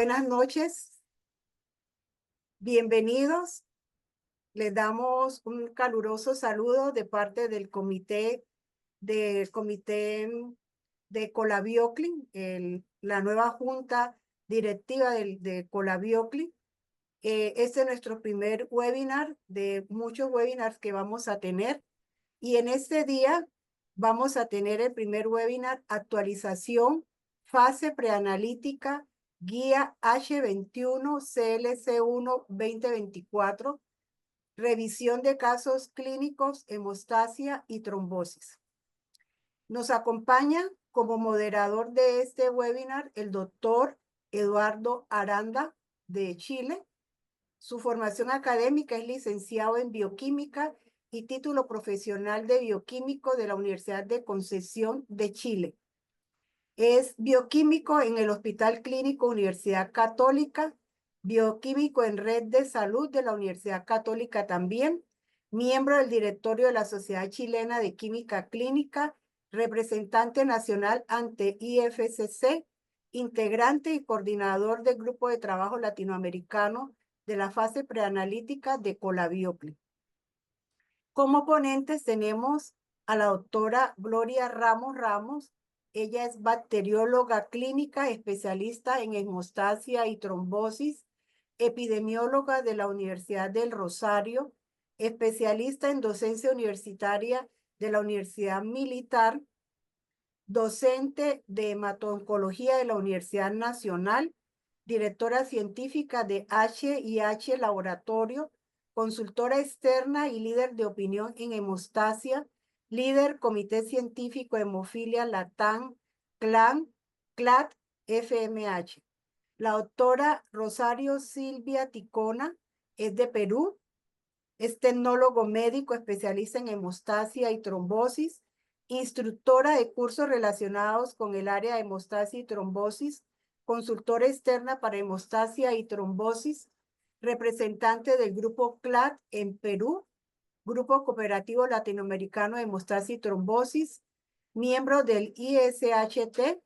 Buenas noches, bienvenidos. Les damos un caluroso saludo de parte del comité de Colabiocli, la nueva junta directiva de Colabiocli. Este es nuestro primer webinar de muchos webinars que vamos a tener. Y en este día vamos a tener el primer webinar, actualización, fase preanalítica, guía H21 CLC1 2024, revisión de casos clínicos, hemostasia y trombosis. Nos acompaña como moderador de este webinar el doctor Eduardo Aranda de Chile. Su formación académica es licenciado en bioquímica y título profesional de bioquímico de la Universidad de Concepción de Chile. Es bioquímico en el Hospital Clínico Universidad Católica, bioquímico en Red de Salud de la Universidad Católica también, miembro del directorio de la Sociedad Chilena de Química Clínica, representante nacional ante IFCC, integrante y coordinador del Grupo de Trabajo Latinoamericano de la fase preanalítica de Colabiocli. Como ponentes tenemos a la doctora Gloria Ramos Ramos. Ella es bacterióloga clínica, especialista en hemostasia y trombosis, epidemióloga de la Universidad del Rosario, especialista en docencia universitaria de la Universidad Militar, docente de hemato-oncología de la Universidad Nacional, directora científica de H&H Laboratorio, consultora externa y líder de opinión en hemostasia, líder Comité Científico de Hemofilia Latam, CLAT, FMH. La doctora Rosario Silvia Ticona es de Perú, es tecnólogo médico especialista en hemostasia y trombosis, instructora de cursos relacionados con el área de hemostasia y trombosis, consultora externa para hemostasia y trombosis, representante del grupo CLAT en Perú, Grupo Cooperativo Latinoamericano de Hemostasia y Trombosis, miembro del ISHT,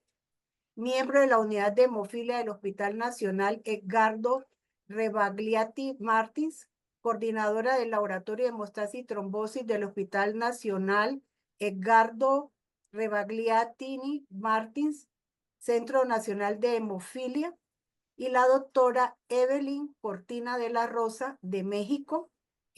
miembro de la Unidad de Hemofilia del Hospital Nacional Edgardo Rebagliati Martins, coordinadora del Laboratorio de Hemostasia y Trombosis del Hospital Nacional Edgardo Rebagliati Martins, Centro Nacional de Hemofilia, y la doctora Evelyn Cortina de la Rosa de México.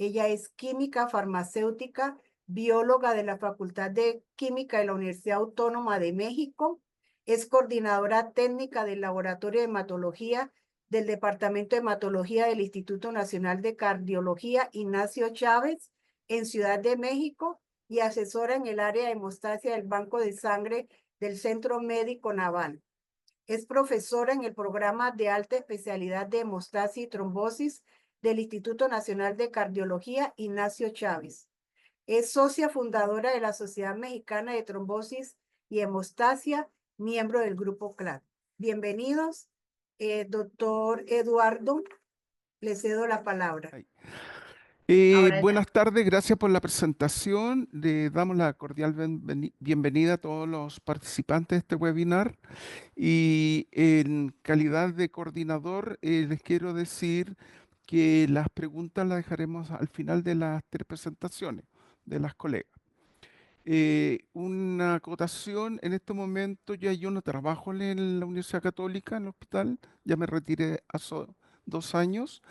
Ella es química farmacéutica, bióloga de la Facultad de Química de la Universidad Autónoma de México. Es coordinadora técnica del Laboratorio de Hematología del Departamento de Hematología del Instituto Nacional de Cardiología Ignacio Chávez en Ciudad de México y asesora en el área de hemostasia del Banco de Sangre del Centro Médico Naval. Es profesora en el programa de alta especialidad de hemostasia y trombosis del Instituto Nacional de Cardiología Ignacio Chávez. Es socia fundadora de la Sociedad Mexicana de Trombosis y Hemostasia, miembro del Grupo CLAT. Bienvenidos, doctor Eduardo, le cedo la palabra. Buenas tardes, gracias por la presentación. Le damos la cordial bienvenida a todos los participantes de este webinar. Y en calidad de coordinador, les quiero decir que las preguntas las dejaremos al final de las tres presentaciones de las colegas. Una acotación, en este momento ya yo no trabajo en la Universidad Católica, en el hospital, ya me retiré hace 2 años.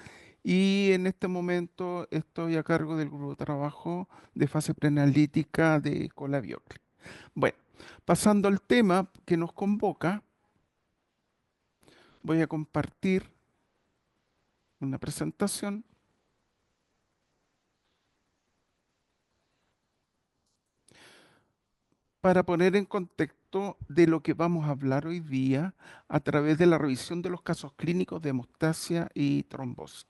Y en este momento estoy a cargo del grupo de trabajo de fase preanalítica de Colabiocli. Bueno, pasando al tema que nos convoca, voy a compartir una presentación para poner en contexto de lo que vamos a hablar hoy día a través de la revisión de los casos clínicos de hemostasia y trombosis.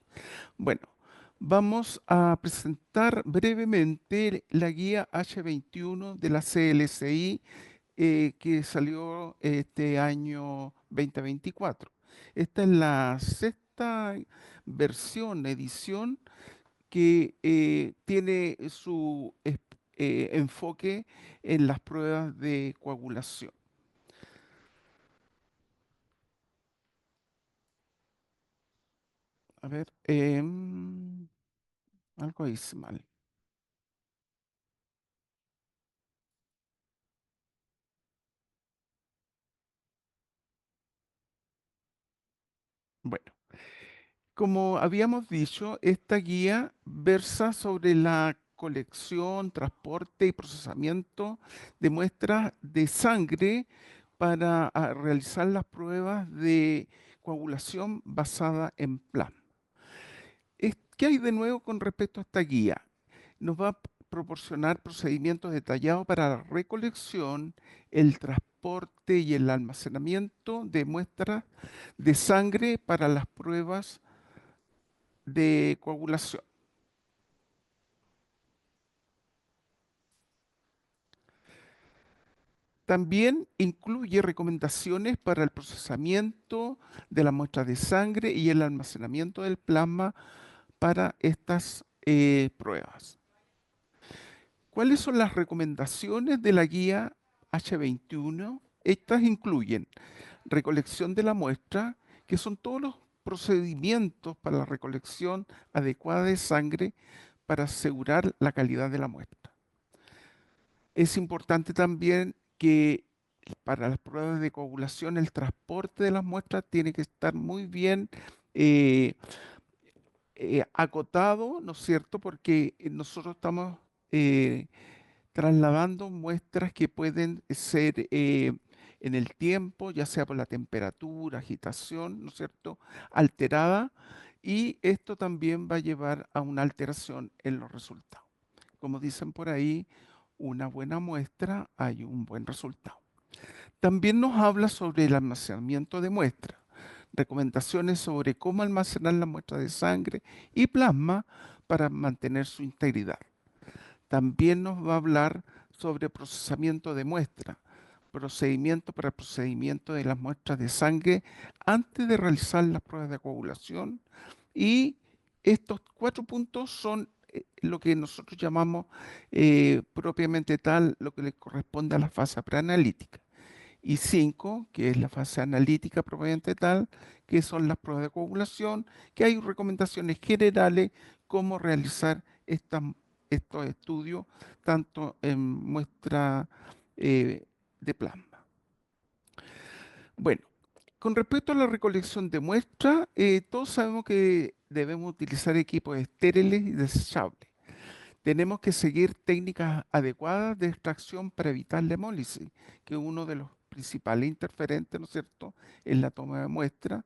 Bueno, vamos a presentar brevemente la guía H21 de la CLCI que salió este año 2024. Esta es la sexta edición que tiene su enfoque en las pruebas de coagulación. A ver, algo hice mal. Bueno, como habíamos dicho, esta guía versa sobre la colección, transporte y procesamiento de muestras de sangre para realizar las pruebas de coagulación basada en plasma. ¿Qué hay de nuevo con respecto a esta guía? Nos va a proporcionar procedimientos detallados para la recolección, el transporte y el almacenamiento de muestras de sangre para las pruebas de coagulación. También incluye recomendaciones para el procesamiento de las muestras de sangre y el almacenamiento del plasma para estas pruebas. ¿Cuáles son las recomendaciones de la guía H21? Estas incluyen recolección de la muestra, que son todos los procedimientos para la recolección adecuada de sangre para asegurar la calidad de la muestra. Es importante también que para las pruebas de coagulación el transporte de las muestras tiene que estar muy bien eh, acotado, ¿no es cierto? Porque nosotros estamos trasladando muestras que pueden ser en el tiempo, ya sea por la temperatura, agitación, ¿no es cierto?, alterada, y esto también va a llevar a una alteración en los resultados. Como dicen por ahí, una buena muestra hay un buen resultado. También nos habla sobre el almacenamiento de muestras, recomendaciones sobre cómo almacenar las muestras de sangre y plasma para mantener su integridad. También nos va a hablar sobre procesamiento de muestra, procedimiento para el procedimiento de las muestras de sangre antes de realizar las pruebas de coagulación. Y estos 4 puntos son lo que nosotros llamamos propiamente tal, lo que le corresponde a la fase preanalítica. Y 5, que es la fase analítica propiamente tal, que son las pruebas de coagulación, que hay recomendaciones generales cómo realizar estos estudios, tanto en muestra de plasma. Bueno, con respecto a la recolección de muestras, todos sabemos que debemos utilizar equipos estériles y desechables. Tenemos que seguir técnicas adecuadas de extracción para evitar la hemólisis, que es uno de los principales interferentes, ¿no es cierto?, en la toma de muestra.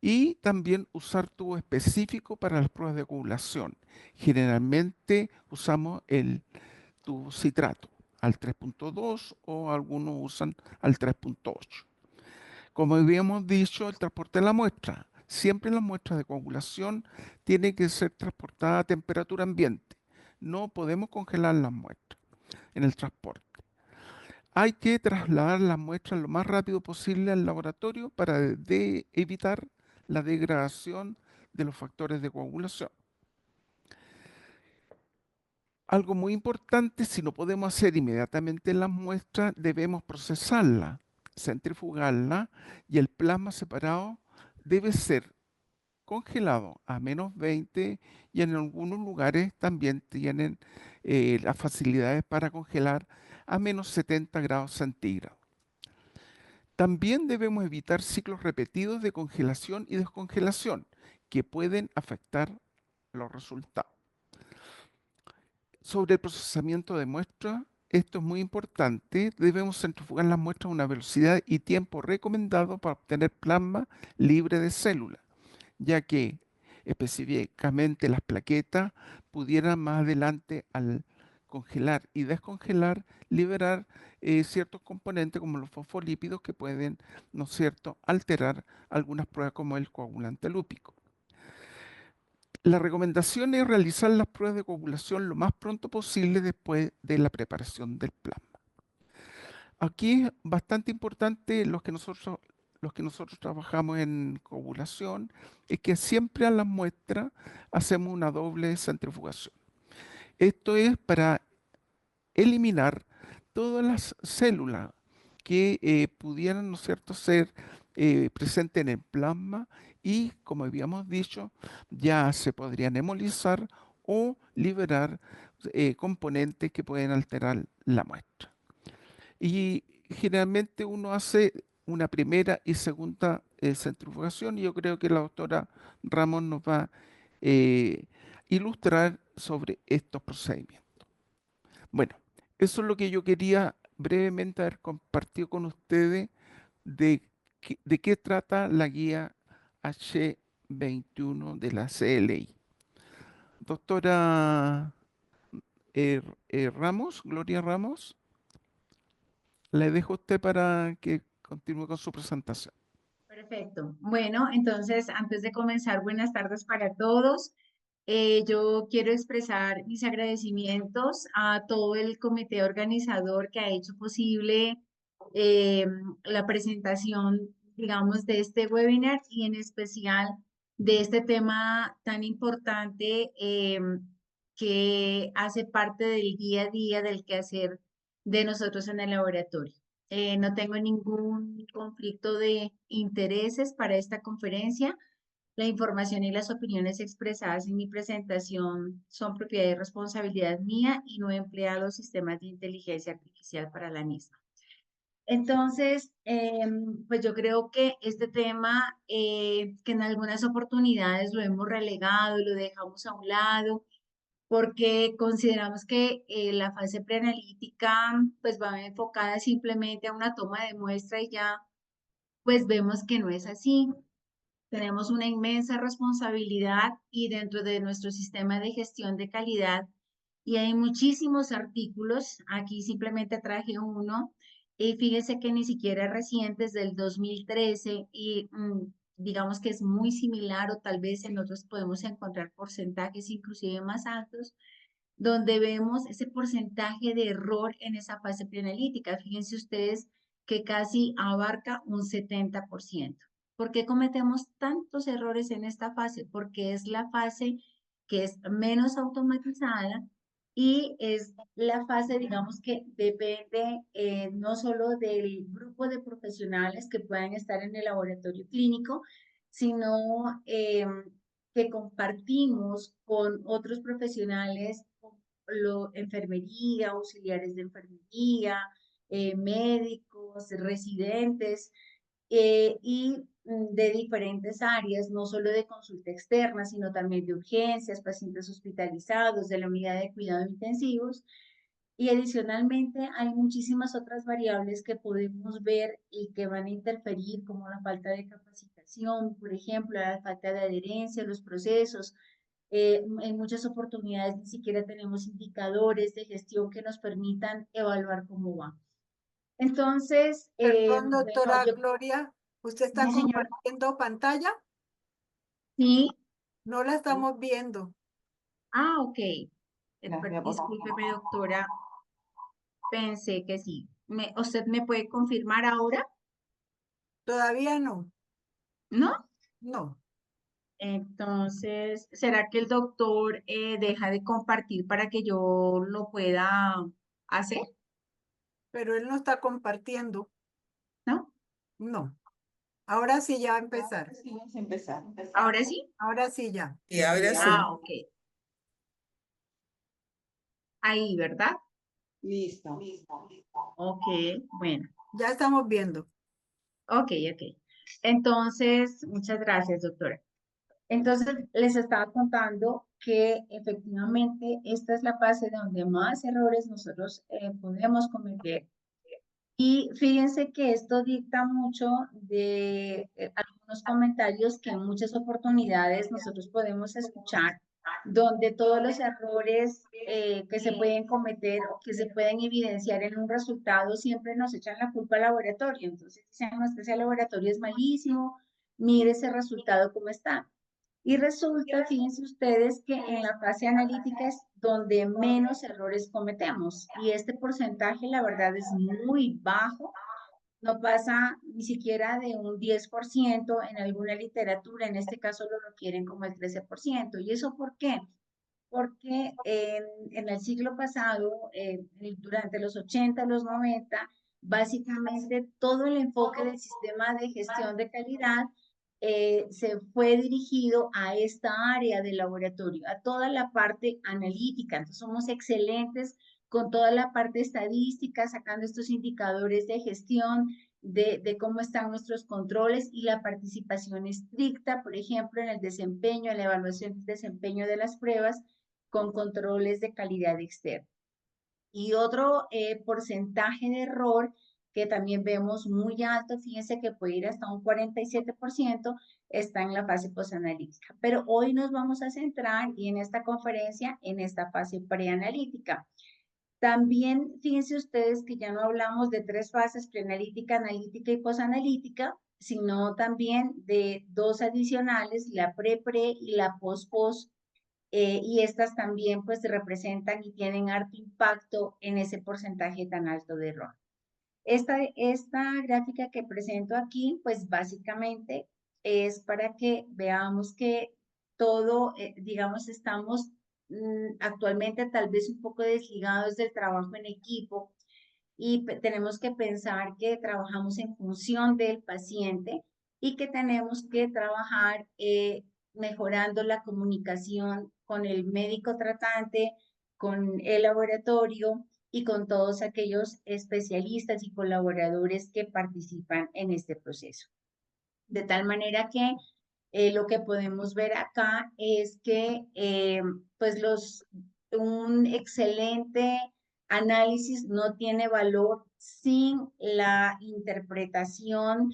Y también usar tubo específico para las pruebas de coagulación. Generalmente usamos el tubo citrato al 3.2 o algunos usan al 3.8. Como habíamos dicho, el transporte de la muestra. Siempre las muestras de coagulación tienen que ser transportadas a temperatura ambiente. No podemos congelar las muestras en el transporte. Hay que trasladar las muestras lo más rápido posible al laboratorio para evitar la degradación de los factores de coagulación. Algo muy importante, si no podemos hacer inmediatamente las muestras, debemos procesarla, centrifugarla y el plasma separado debe ser congelado a -20 y en algunos lugares también tienen las facilidades para congelar a -70 grados centígrados. También debemos evitar ciclos repetidos de congelación y descongelación que pueden afectar los resultados. Sobre el procesamiento de muestras, esto es muy importante. Debemos centrifugar las muestras a una velocidad y tiempo recomendado para obtener plasma libre de células, ya que específicamente las plaquetas pudieran más adelante al congelar y descongelar liberar ciertos componentes como los fosfolípidos que pueden, ¿no es cierto?, alterar algunas pruebas como el coagulante lúpico. La recomendación es realizar las pruebas de coagulación lo más pronto posible después de la preparación del plasma. Aquí es bastante importante los que nosotros trabajamos en coagulación, es que siempre a las muestras hacemos una doble centrifugación. Esto es para eliminar todas las células que pudieran, ¿no es cierto?, ser presentes en el plasma y, como habíamos dicho, ya se podrían hemolizar o liberar componentes que pueden alterar la muestra. Y generalmente uno hace una primera y segunda centrifugación, y yo creo que la doctora Ramos nos va a ilustrar sobre estos procedimientos. Bueno, eso es lo que yo quería brevemente haber compartido con ustedes de qué trata la guía H21 de la CLI. Doctora Ramos, Gloria Ramos, le dejo a usted para que continúe con su presentación. Perfecto. Bueno, entonces, antes de comenzar, buenas tardes para todos. Yo quiero expresar mis agradecimientos a todo el comité organizador que ha hecho posible eh, la presentación, digamos, de este webinar y en especial de este tema tan importante que hace parte del día a día del quehacer de nosotros en el laboratorio. No tengo ningún conflicto de intereses para esta conferencia. La información y las opiniones expresadas en mi presentación son propiedad y responsabilidad mía y no he empleado sistemas de inteligencia artificial para la misma. Entonces, pues yo creo que este tema, que en algunas oportunidades lo hemos relegado y lo dejamos a un lado, porque consideramos que la fase preanalítica pues va enfocada simplemente a una toma de muestra y ya pues vemos que no es así. Tenemos una inmensa responsabilidad y dentro de nuestro sistema de gestión de calidad, y hay muchísimos artículos, aquí simplemente traje uno, y fíjense que ni siquiera es reciente, es del 2013 y digamos que es muy similar o tal vez en otros podemos encontrar porcentajes inclusive más altos, donde vemos ese porcentaje de error en esa fase preanalítica. Fíjense ustedes que casi abarca un 70%. ¿Por qué cometemos tantos errores en esta fase? Porque es la fase que es menos automatizada y es la fase, digamos, que depende no solo del grupo de profesionales que puedan estar en el laboratorio clínico, sino que compartimos con otros profesionales, enfermería, auxiliares de enfermería, médicos, residentes y de diferentes áreas, no solo de consulta externa, sino también de urgencias, pacientes hospitalizados, de la unidad de cuidados intensivos. Y adicionalmente hay muchísimas otras variables que podemos ver y que van a interferir, como la falta de capacitación, por ejemplo, la falta de adherencia a los procesos. En muchas oportunidades ni siquiera tenemos indicadores de gestión que nos permitan evaluar cómo va. Entonces, Perdón, bueno, doctora yo, Gloria, ¿usted está sí, señora, compartiendo pantalla? sí, No la estamos viendo. ok. Discúlpeme, doctora, pensé que sí. ¿Usted me puede confirmar ahora? Todavía no. ¿No? No, Entonces, ¿será que el doctor deja de compartir para que yo lo pueda hacer? pero él no está compartiendo. ¿No? No. Ahora sí ya va a empezar. Sí, vamos a empezar. ¿Ahora sí? Ahora sí ya. Y ahora sí. Ok. Ahí, ¿verdad? Listo. Ok, bueno. Ya estamos viendo. Ok. Entonces, muchas gracias, doctora. Entonces, les estaba contando que efectivamente esta es la fase donde más errores nosotros podemos cometer. Y fíjense que esto dicta mucho de algunos comentarios que en muchas oportunidades nosotros podemos escuchar, donde todos los errores que se pueden cometer o que se pueden evidenciar en un resultado siempre nos echan la culpa al laboratorio. Entonces dicen, no, es que ese laboratorio es malísimo, mire ese resultado cómo está. Y resulta, fíjense ustedes, que en la fase analítica es donde menos errores cometemos. Y este porcentaje, la verdad, es muy bajo. No pasa ni siquiera de un 10% en alguna literatura. En este caso lo refieren como el 13%. ¿Y eso por qué? Porque en el siglo pasado, durante los 80, los 90, básicamente todo el enfoque del sistema de gestión de calidad se fue dirigido a esta área del laboratorio, a toda la parte analítica. Entonces somos excelentes con toda la parte estadística, sacando estos indicadores de gestión, de cómo están nuestros controles y la participación estricta, por ejemplo, en el desempeño, en la evaluación del desempeño de las pruebas con controles de calidad externa. Y otro porcentaje de error que también vemos muy alto, fíjense que puede ir hasta un 47%, está en la fase posanalítica. Pero hoy nos vamos a centrar, y en esta conferencia, en esta fase preanalítica. También fíjense ustedes que ya no hablamos de 3 fases, preanalítica, analítica y posanalítica, sino también de 2 adicionales, la pre-pre y la post-post, y estas también pues representan y tienen harto impacto en ese porcentaje tan alto de error. Esta gráfica que presento aquí, pues básicamente es para que veamos que todo, digamos, estamos actualmente tal vez un poco desligados del trabajo en equipo y tenemos que pensar que trabajamos en función del paciente y que tenemos que trabajar mejorando la comunicación con el médico tratante, con el laboratorio y con todos aquellos especialistas y colaboradores que participan en este proceso. De tal manera que lo que podemos ver acá es que pues un excelente análisis no tiene valor sin la interpretación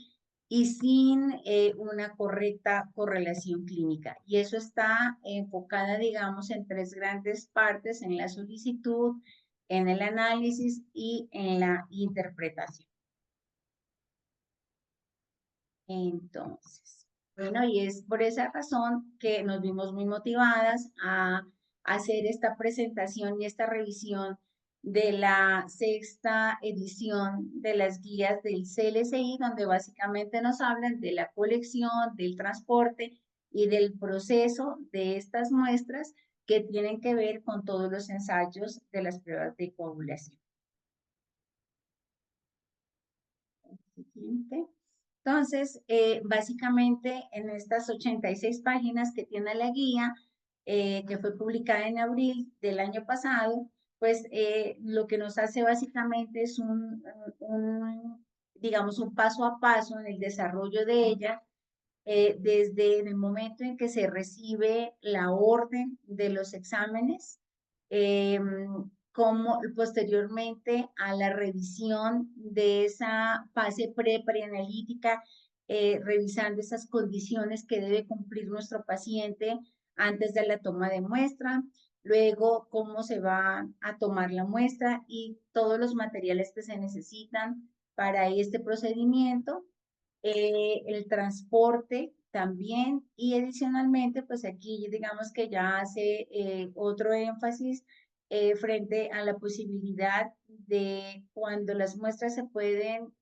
y sin una correcta correlación clínica. Y eso está enfocada, digamos, en 3 grandes partes, en la solicitud, en el análisis y en la interpretación. Entonces, bueno, y es por esa razón que nos vimos muy motivadas a hacer esta presentación y esta revisión de la 6ª edición de las guías del CLSI, donde básicamente nos hablan de la colección, del transporte y del proceso de estas muestras que tienen que ver con todos los ensayos de las pruebas de coagulación. Siguiente. Entonces, básicamente en estas 86 páginas que tiene la guía, que fue publicada en abril del año pasado, pues lo que nos hace básicamente es digamos, un paso a paso en el desarrollo de ella, desde el momento en que se recibe la orden de los exámenes, como posteriormente a la revisión de esa fase preanalítica, revisando esas condiciones que debe cumplir nuestro paciente antes de la toma de muestra, luego cómo se va a tomar la muestra y todos los materiales que se necesitan para este procedimiento, el transporte también, y adicionalmente, pues aquí digamos que ya hace otro énfasis frente a la posibilidad de cuando las muestras se pueden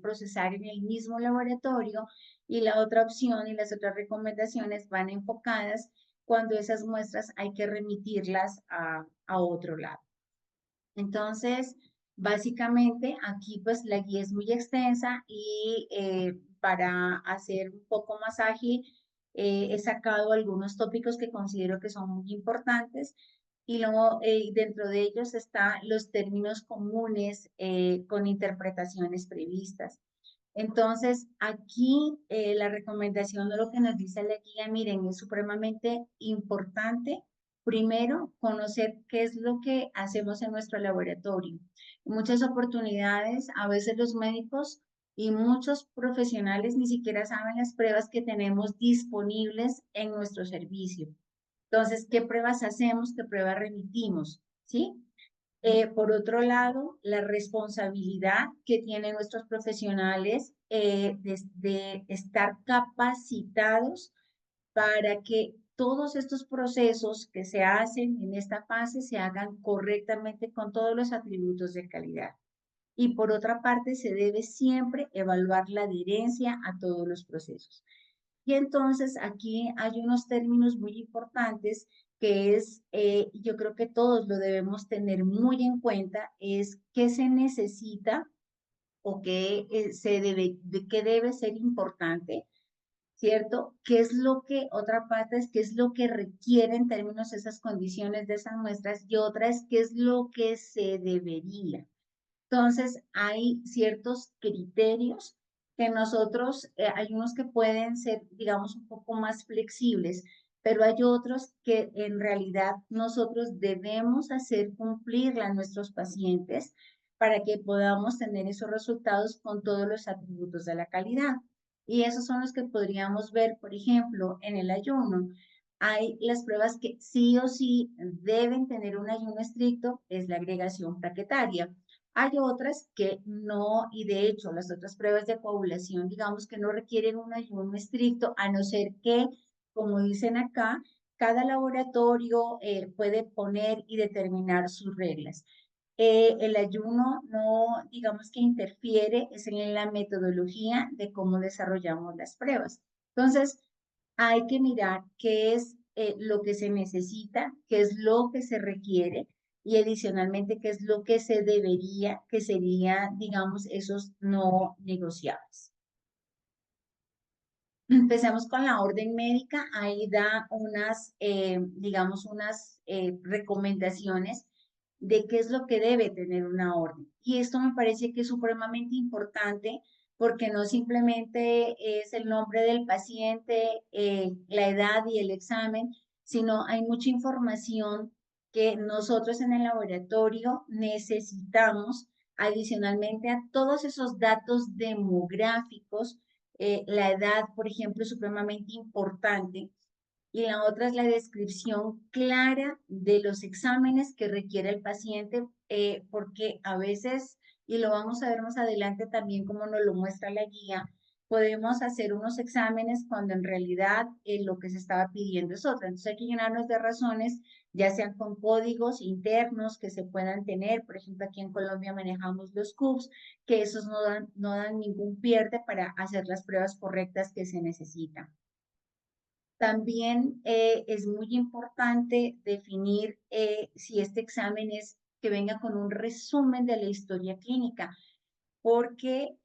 procesar en el mismo laboratorio, y la otra opción y las otras recomendaciones van enfocadas cuando esas muestras hay que remitirlas a otro lado. Entonces, básicamente aquí pues la guía es muy extensa y para hacer un poco más ágil he sacado algunos tópicos que considero que son muy importantes, y luego dentro de ellos están los términos comunes con interpretaciones previstas. Entonces, aquí la recomendación de lo que nos dice la guía, miren, es supremamente importante. Primero, conocer qué es lo que hacemos en nuestro laboratorio. En muchas oportunidades, a veces los médicos y muchos profesionales ni siquiera saben las pruebas que tenemos disponibles en nuestro servicio. Entonces, ¿qué pruebas hacemos? ¿Qué pruebas remitimos? ¿Sí? Por otro lado, la responsabilidad que tienen nuestros profesionales de estar capacitados para que todos estos procesos que se hacen en esta fase se hagan correctamente con todos los atributos de calidad. Y por otra parte, se debe siempre evaluar la adherencia a todos los procesos. Y entonces aquí hay unos términos muy importantes que es, yo creo que todos lo debemos tener muy en cuenta, es qué se necesita o qué qué debe ser importante, ¿cierto? ¿Qué es lo que, otra parte es qué es lo que requiere en términos de esas condiciones de esas muestras y otra es qué es lo que se debería? Entonces, hay ciertos criterios que nosotros, hay unos que pueden ser, digamos, un poco más flexibles, pero hay otros que en realidad nosotros debemos hacer cumplirla a nuestros pacientes para que podamos tener esos resultados con todos los atributos de la calidad. Y esos son los que podríamos ver, por ejemplo, en el ayuno. Hay las pruebas que sí o sí deben tener un ayuno estricto, es la agregación plaquetaria. Hay otras que no, y de hecho las otras pruebas de coagulación, digamos que no requieren un ayuno estricto, a no ser que, como dicen acá, cada laboratorio puede poner y determinar sus reglas. El ayuno no, digamos que interfiere, es en la metodología de cómo desarrollamos las pruebas. Entonces, hay que mirar qué es lo que se necesita, qué es lo que se requiere y adicionalmente qué es lo que se debería, que sería, digamos, esos no negociables. Empezamos con la orden médica, ahí da unas, digamos, unas recomendaciones de qué es lo que debe tener una orden. Y esto me parece que es supremamente importante porque no simplemente es el nombre del paciente, la edad y el examen, sino hay mucha información que nosotros en el laboratorio necesitamos adicionalmente a todos esos datos demográficos. La edad, por ejemplo, es supremamente importante. Y la otra es la descripción clara de los exámenes que requiere el paciente, porque a veces, y lo vamos a ver más adelante también como nos lo muestra la guía, podemos hacer unos exámenes cuando en realidad lo que se estaba pidiendo es otra. Entonces hay que llenarnos de razones, ya sean con códigos internos que se puedan tener. Por ejemplo, aquí en Colombia manejamos los CUPS, que esos no dan ningún pierde para hacer las pruebas correctas que se necesitan. También es muy importante definir si este examen es que venga con un resumen de la historia clínica, porque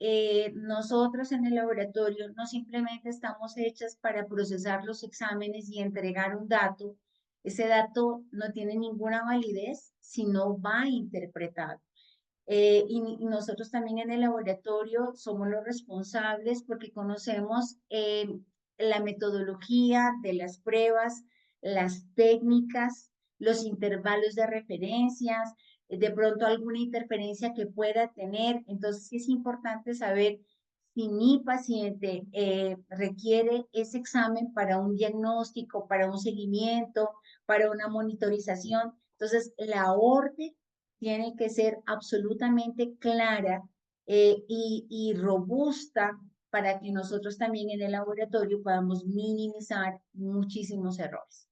nosotros en el laboratorio no simplemente estamos hechas para procesar los exámenes y entregar un dato. Ese dato no tiene ninguna validez si no va interpretado. Y nosotros también en el laboratorio somos los responsables porque conocemos la metodología de las pruebas, las técnicas, los intervalos de referencias, de pronto alguna interferencia que pueda tener. Entonces sí es importante saber si mi paciente requiere ese examen para un diagnóstico, para un seguimiento, para una monitorización. Entonces la orden tiene que ser absolutamente clara y robusta para que nosotros también en el laboratorio podamos minimizar muchísimos errores.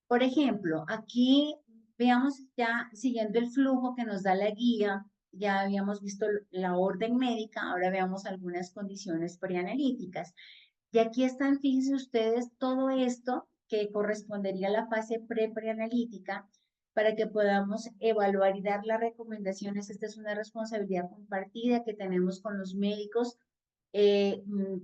Por ejemplo, aquí veamos ya siguiendo el flujo que nos da la guía, ya habíamos visto la orden médica, ahora veamos algunas condiciones preanalíticas. Y aquí están, fíjense ustedes, todo esto que correspondería a la fase preanalítica para que podamos evaluar y dar las recomendaciones. Esta es una responsabilidad compartida que tenemos con los médicos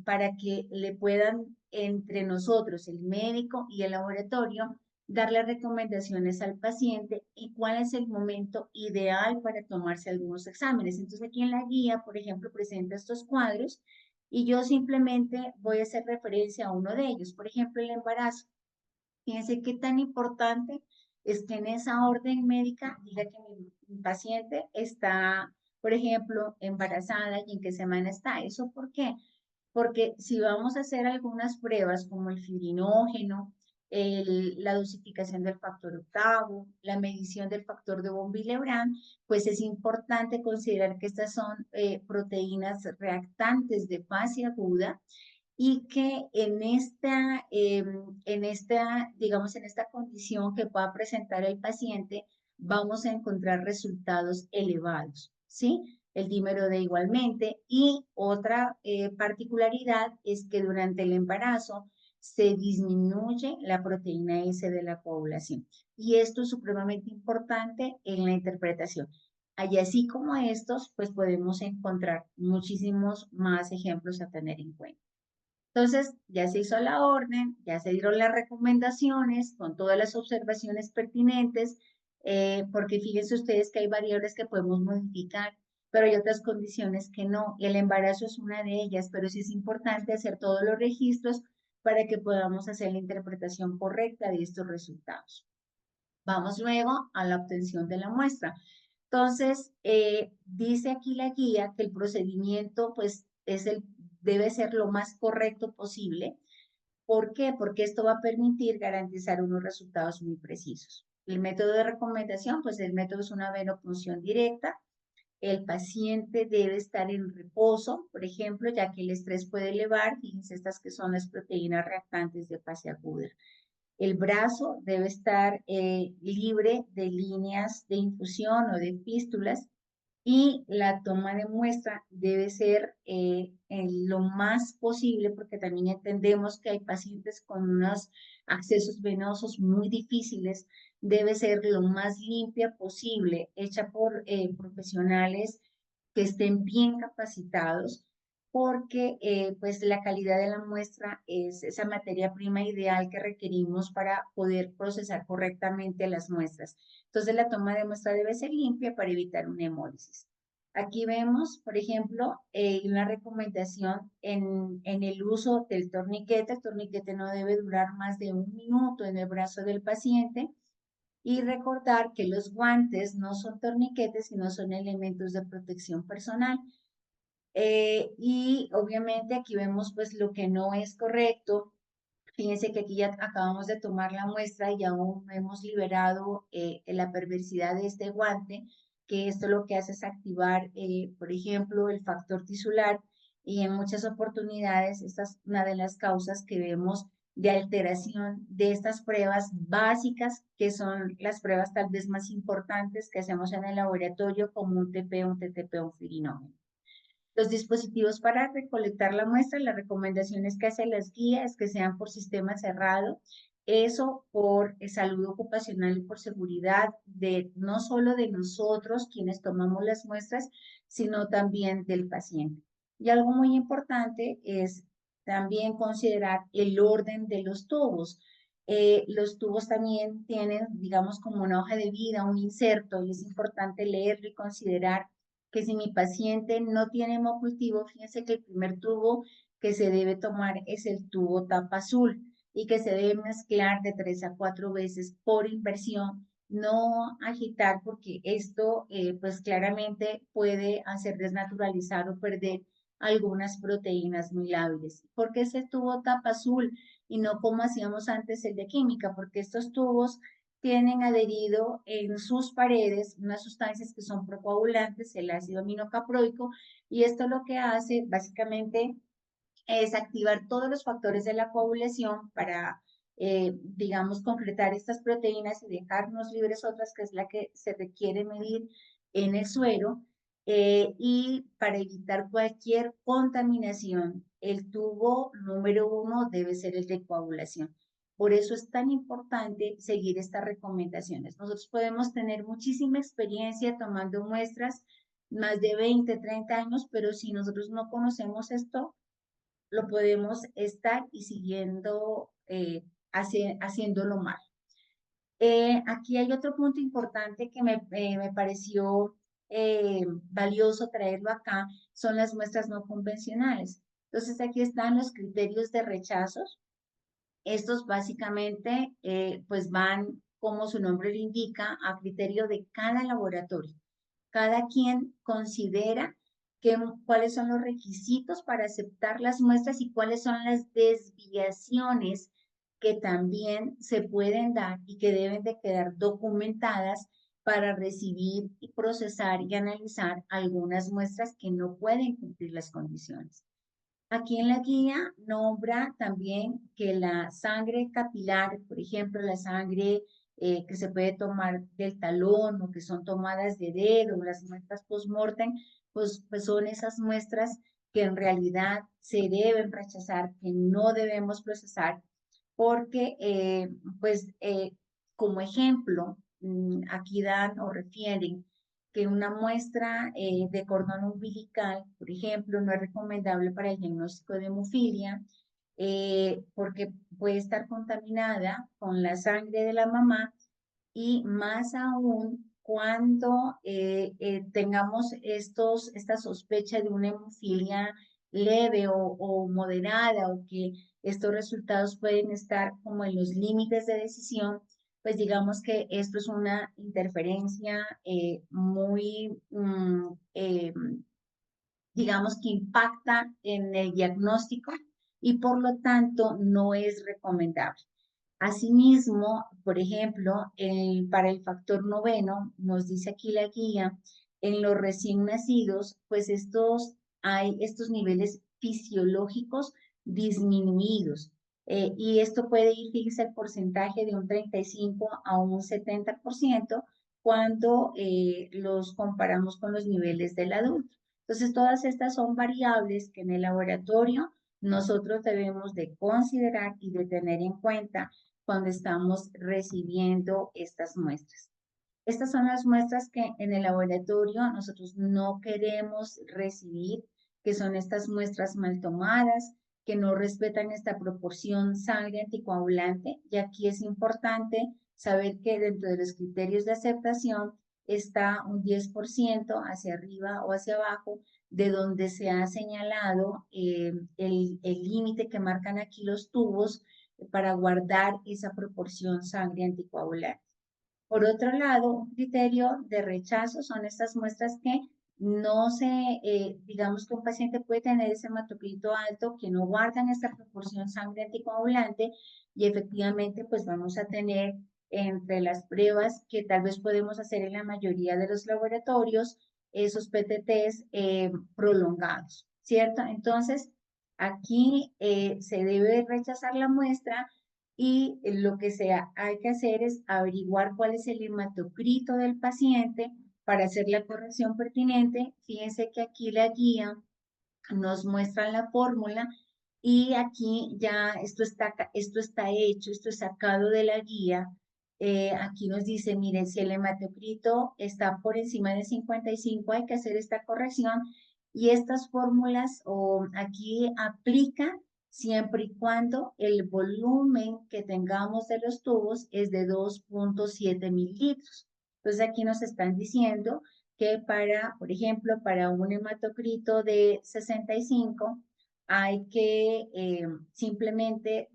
para que le puedan entre nosotros, el médico y el laboratorio, darle recomendaciones al paciente y cuál es el momento ideal para tomarse algunos exámenes. Entonces aquí en la guía, por ejemplo, presenta estos cuadros y yo simplemente voy a hacer referencia a uno de ellos. Por ejemplo, el embarazo. Fíjense qué tan importante es que en esa orden médica diga que mi paciente está, por ejemplo, embarazada y en qué semana está. ¿Eso por qué? Porque si vamos a hacer algunas pruebas como el fibrinógeno, la dosificación del factor octavo, la medición del factor de von Willebrand, pues es importante considerar que estas son proteínas reactantes de fase aguda y que digamos, en esta condición que pueda presentar el paciente, vamos a encontrar resultados elevados, ¿sí? El dímero D igualmente. Y otra particularidad es que durante el embarazo se disminuye la proteína S de la coagulación. Y esto es supremamente importante en la interpretación. Y así como estos, pues podemos encontrar muchísimos más ejemplos a tener en cuenta. Entonces, ya se hizo la orden, ya se dieron las recomendaciones con todas las observaciones pertinentes, porque fíjense ustedes que hay variables que podemos modificar, pero hay otras condiciones que no. El embarazo es una de ellas, pero sí es importante hacer todos los registros para que podamos hacer la interpretación correcta de estos resultados. Vamos luego a la obtención de la muestra. Entonces, dice aquí la guía que el procedimiento pues debe ser lo más correcto posible. ¿Por qué? Porque esto va a permitir garantizar unos resultados muy precisos. El método de recomendación, pues el método es una venopunción directa. El paciente debe estar en reposo, por ejemplo, ya que el estrés puede elevar, fíjense estas que son las proteínas reactantes de fase aguda. El brazo debe estar libre de líneas de infusión o de fístulas y la toma de muestra debe ser en lo más posible, porque también entendemos que hay pacientes con unos accesos venosos muy difíciles, debe ser lo más limpia posible, hecha por profesionales que estén bien capacitados, porque pues la calidad de la muestra es esa materia prima ideal que requerimos para poder procesar correctamente las muestras. Entonces la toma de muestra debe ser limpia para evitar una hemólisis. Aquí vemos, por ejemplo, una recomendación en el uso del torniquete. El torniquete no debe durar más de 1 minuto en el brazo del paciente. Y recordar que los guantes no son torniquetes, sino son elementos de protección personal. Y obviamente aquí vemos pues lo que no es correcto. Fíjense que aquí ya acabamos de tomar la muestra y aún no hemos liberado la perversidad de este guante, que esto lo que hace es activar, por ejemplo, el factor tisular, y en muchas oportunidades esta es una de las causas que vemos de alteración de estas pruebas básicas, que son las pruebas tal vez más importantes que hacemos en el laboratorio, como un TP, un TTP, un firinómeno. Los dispositivos para recolectar la muestra, las recomendaciones que hacen las guías que sean por sistema cerrado, eso por salud ocupacional y por seguridad de no solo de nosotros quienes tomamos las muestras, sino también del paciente. Y algo muy importante es también considerar el orden de los tubos. Los tubos también tienen, digamos, como una hoja de vida, un inserto, y es importante leerlo y considerar que si mi paciente no tiene hemocultivo, fíjense que el primer tubo que se debe tomar es el tubo tapa azul y que se debe mezclar de 3 a 4 veces por inversión, no agitar, porque esto pues claramente puede hacer desnaturalizar o perder algunas proteínas muy lábiles. ¿Por qué ese tubo tapa azul y no como hacíamos antes el de química? Porque estos tubos tienen adherido en sus paredes unas sustancias que son procoagulantes, el ácido aminocaproico, y esto lo que hace básicamente es activar todos los factores de la coagulación para, digamos, concretar estas proteínas y dejarnos libres otras, que es la que se requiere medir en el suero, y para evitar cualquier contaminación, el tubo número 1 debe ser el de coagulación. Por eso es tan importante seguir estas recomendaciones. Nosotros podemos tener muchísima experiencia tomando muestras, más de 20, 30 años, pero si nosotros no conocemos esto, lo podemos estar y siguiendo, haciéndolo mal. Aquí hay otro punto importante que me pareció valioso traerlo acá, son las muestras no convencionales. Entonces aquí están los criterios de rechazos. Estos básicamente pues van, como su nombre lo indica, a criterio de cada laboratorio. Cada quien considera cuáles son los requisitos para aceptar las muestras y cuáles son las desviaciones que también se pueden dar y que deben de quedar documentadas para recibir y procesar y analizar algunas muestras que no pueden cumplir las condiciones. Aquí en la guía nombra también que la sangre capilar, por ejemplo, la sangre que se puede tomar del talón o que son tomadas de dedo, las muestras post-mortem, pues son esas muestras que en realidad se deben rechazar, que no debemos procesar, porque como ejemplo, aquí dan o refieren que una muestra de cordón umbilical, por ejemplo, no es recomendable para el diagnóstico de hemofilia, porque puede estar contaminada con la sangre de la mamá y más aún cuando tengamos esta sospecha de una hemofilia leve o moderada, o que estos resultados pueden estar como en los límites de decisión, pues digamos que esto es una interferencia muy, digamos que impacta en el diagnóstico y por lo tanto no es recomendable. Asimismo, por ejemplo, para el factor noveno, nos dice aquí la guía, en los recién nacidos, pues hay estos niveles fisiológicos disminuidos. Y esto puede ir, fíjese, el porcentaje de un 35 a un 70% cuando los comparamos con los niveles del adulto. Entonces, todas estas son variables que en el laboratorio nosotros debemos de considerar y de tener en cuenta cuando estamos recibiendo estas muestras. Estas son las muestras que en el laboratorio nosotros no queremos recibir, que son estas muestras mal tomadas, que no respetan esta proporción sangre anticoagulante. Y aquí es importante saber que dentro de los criterios de aceptación está un 10% hacia arriba o hacia abajo, de donde se ha señalado el límite que marcan aquí los tubos para guardar esa proporción sangre anticoagulante. Por otro lado, un criterio de rechazo son estas muestras que no digamos que un paciente puede tener ese hematocrito alto, que no guardan esta proporción sangre anticoagulante, y efectivamente pues vamos a tener entre las pruebas que tal vez podemos hacer en la mayoría de los laboratorios, esos PTTs prolongados, ¿cierto? Entonces, aquí se debe rechazar la muestra y lo que hay que hacer es averiguar cuál es el hematocrito del paciente para hacer la corrección pertinente. Fíjense que aquí la guía nos muestra la fórmula y aquí ya esto está hecho, esto es sacado de la guía. Aquí nos dice, miren, si el hematocrito está por encima de 55, hay que hacer esta corrección, y estas fórmulas aquí aplican siempre y cuando el volumen que tengamos de los tubos es de 2.7 mililitros. Entonces aquí nos están diciendo que por ejemplo, para un hematocrito de 65, hay que simplemente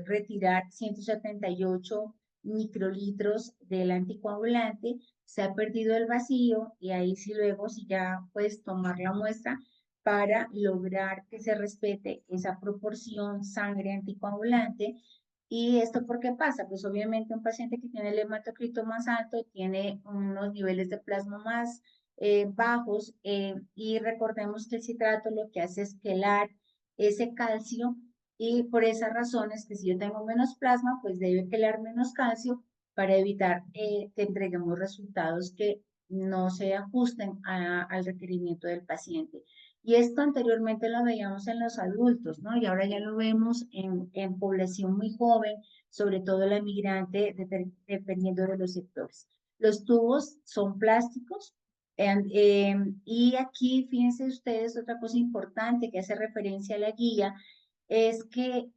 retirar 178 microlitros del anticoagulante. Se ha perdido el vacío y ahí sí luego sí ya puedes tomar la muestra para lograr que se respete esa proporción sangre anticoagulante. ¿Y esto por qué pasa? Pues obviamente un paciente que tiene el hematocrito más alto tiene unos niveles de plasma más bajos, y recordemos que el citrato lo que hace es quelar ese calcio, y por esas razones que si yo tengo menos plasma, pues debe quelar menos calcio para evitar que entreguemos resultados que no se ajusten al requerimiento del paciente. Y esto anteriormente lo veíamos en los adultos, ¿no? Y ahora ya lo vemos en población muy joven, sobre todo la migrante, dependiendo de los sectores. Los tubos son plásticos, y aquí, fíjense ustedes, otra cosa importante que hace referencia a la guía, es que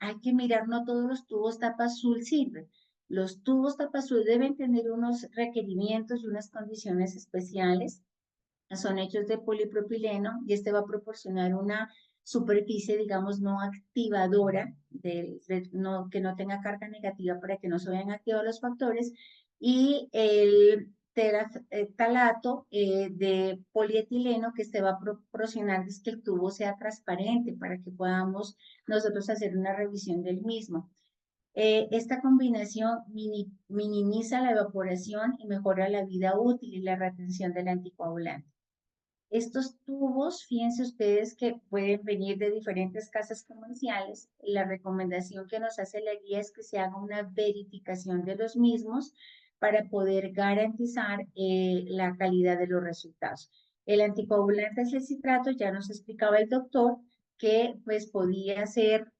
hay que mirar, no todos los tubos tapa azul sirven. Los tubos tapa azul deben tener unos requerimientos y unas condiciones especiales. Son hechos de polipropileno y este va a proporcionar una superficie, digamos, no activadora, que no tenga carga negativa para que no se vayan activados los factores, y el talato de polietileno, que este va a proporcionar que el tubo sea transparente para que podamos nosotros hacer una revisión del mismo. Esta combinación minimiza la evaporación y mejora la vida útil y la retención del anticoagulante. Estos tubos, fíjense ustedes que pueden venir de diferentes casas comerciales. La recomendación que nos hace la guía es que se haga una verificación de los mismos para poder garantizar la calidad de los resultados. El anticoagulante es el citrato, ya nos explicaba el doctor, que pues podía ser,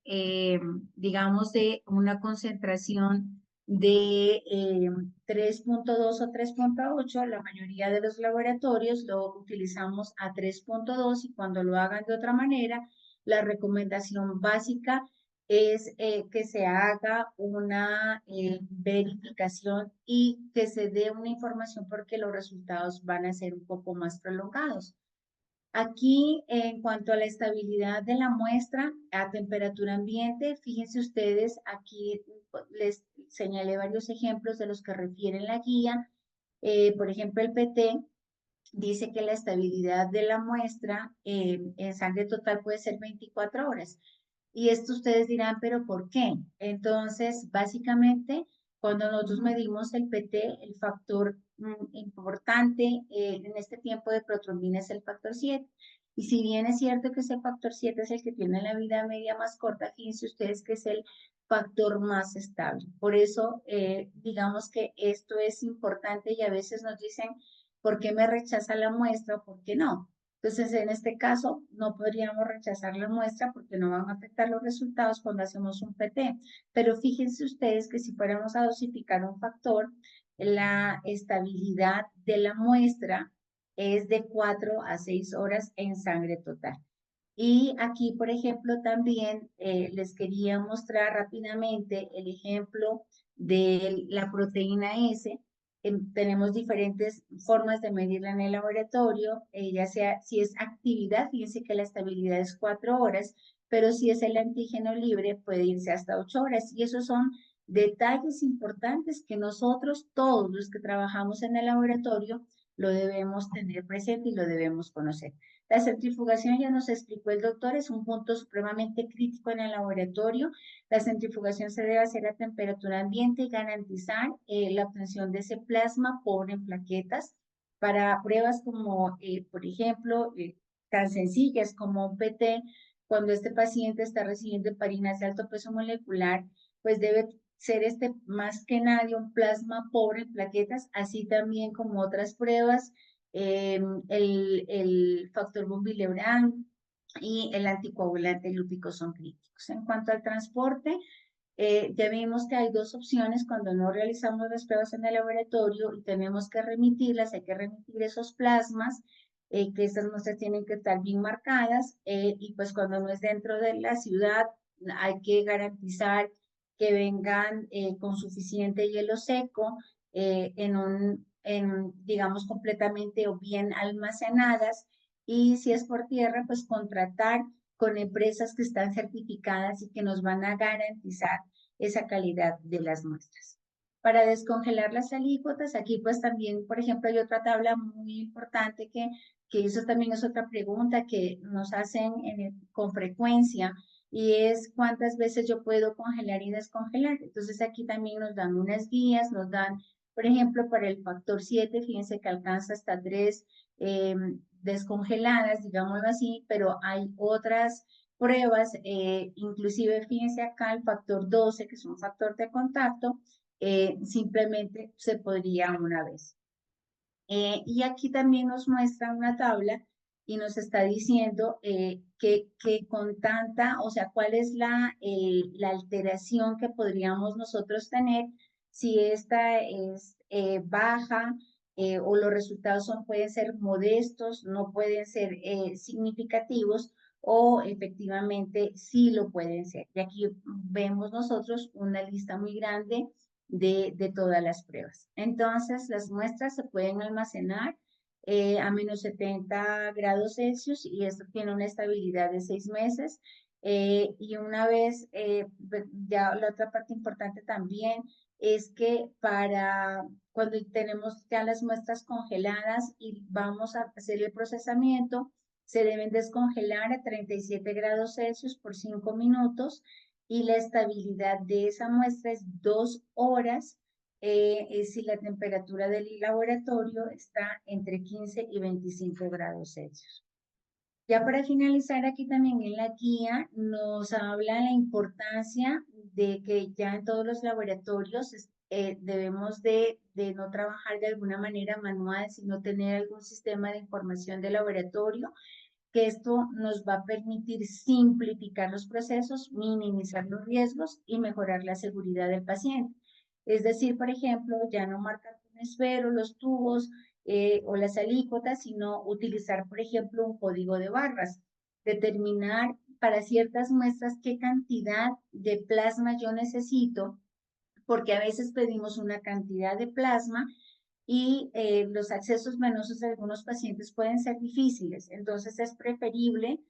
digamos, de una concentración de 3.2 o 3.8, la mayoría de los laboratorios lo utilizamos a 3.2 y cuando lo hagan de otra manera, la recomendación básica es que se haga una verificación y que se dé una información porque los resultados van a ser un poco más prolongados. Aquí, en cuanto a la estabilidad de la muestra a temperatura ambiente, fíjense ustedes, aquí les señalé varios ejemplos de los que refieren la guía. Por ejemplo, el PT dice que la estabilidad de la muestra en sangre total puede ser 24 horas. Y esto ustedes dirán, ¿pero por qué? Entonces, básicamente, cuando nosotros medimos el PT, el factor importante en este tiempo de protrombina es el factor 7. Y si bien es cierto que ese factor 7 es el que tiene la vida media más corta, fíjense ustedes que es el factor más estable. Por eso, digamos que esto es importante y a veces nos dicen, ¿por qué me rechaza la muestra o por qué no? Entonces, en este caso, no podríamos rechazar la muestra porque no van a afectar los resultados cuando hacemos un PT. Pero fíjense ustedes que si fuéramos a dosificar un factor, la estabilidad de la muestra es de 4 a 6 horas en sangre total. Y aquí, por ejemplo, también les quería mostrar rápidamente el ejemplo de la proteína S. Tenemos diferentes formas de medirla en el laboratorio, ya sea si es actividad, fíjense que la estabilidad es 4 horas, pero si es el antígeno libre puede irse hasta 8 horas. Y esos son detalles importantes que nosotros, todos los que trabajamos en el laboratorio, lo debemos tener presente y lo debemos conocer. La centrifugación, ya nos explicó el doctor, es un punto supremamente crítico en el laboratorio. La centrifugación se debe hacer a temperatura ambiente y garantizar la obtención de ese plasma pobre en plaquetas para pruebas como, por ejemplo, tan sencillas como un PT. Cuando este paciente está recibiendo heparinas de alto peso molecular, pues debe ser más que nadie un plasma pobre en plaquetas, así también como otras pruebas, el factor von Willebrand y el anticoagulante lúpico son críticos. En cuanto al transporte, ya vimos que hay dos opciones cuando no realizamos las pruebas en el laboratorio y tenemos que remitirlas, hay que remitir esos plasmas, que estas muestras tienen que estar bien marcadas, y pues cuando no es dentro de la ciudad hay que garantizar que vengan con suficiente hielo seco, digamos, completamente o bien almacenadas, y si es por tierra, pues contratar con empresas que están certificadas y que nos van a garantizar esa calidad de las muestras. Para descongelar las alícuotas, aquí pues también, por ejemplo, hay otra tabla muy importante que eso también es otra pregunta que nos hacen con frecuencia, y es cuántas veces yo puedo congelar y descongelar. Entonces aquí también nos dan unas guías, nos dan, por ejemplo, para el factor 7, fíjense que alcanza hasta 3 descongeladas, digámoslo así, pero hay otras pruebas, inclusive fíjense acá el factor 12, que es un factor de contacto, simplemente se podría una vez. Y aquí también nos muestra una tabla y nos está diciendo que con tanta, o sea, cuál es la alteración que podríamos nosotros tener si esta es baja, o los resultados pueden ser modestos, no pueden ser significativos, o efectivamente sí lo pueden ser. Y aquí vemos nosotros una lista muy grande de todas las pruebas. Entonces, las muestras se pueden almacenar a menos 70 grados Celsius y esto tiene una estabilidad de 6 meses. Y una vez, ya la otra parte importante también es que para cuando tenemos ya las muestras congeladas y vamos a hacer el procesamiento, se deben descongelar a 37 grados Celsius por 5 minutos y la estabilidad de esa muestra es 2 horas si la temperatura del laboratorio está entre 15 y 25 grados Celsius. Ya para finalizar, aquí también en la guía nos habla la importancia de que ya en todos los laboratorios debemos de no trabajar de alguna manera manual, sino tener algún sistema de información de laboratorio, que esto nos va a permitir simplificar los procesos, minimizar los riesgos y mejorar la seguridad del paciente. Es decir, por ejemplo, ya no marcar con esfero los tubos o las alícuotas, sino utilizar, por ejemplo, un código de barras. Determinar para ciertas muestras qué cantidad de plasma yo necesito, porque a veces pedimos una cantidad de plasma y los accesos venosos de algunos pacientes pueden ser difíciles. Entonces es preferible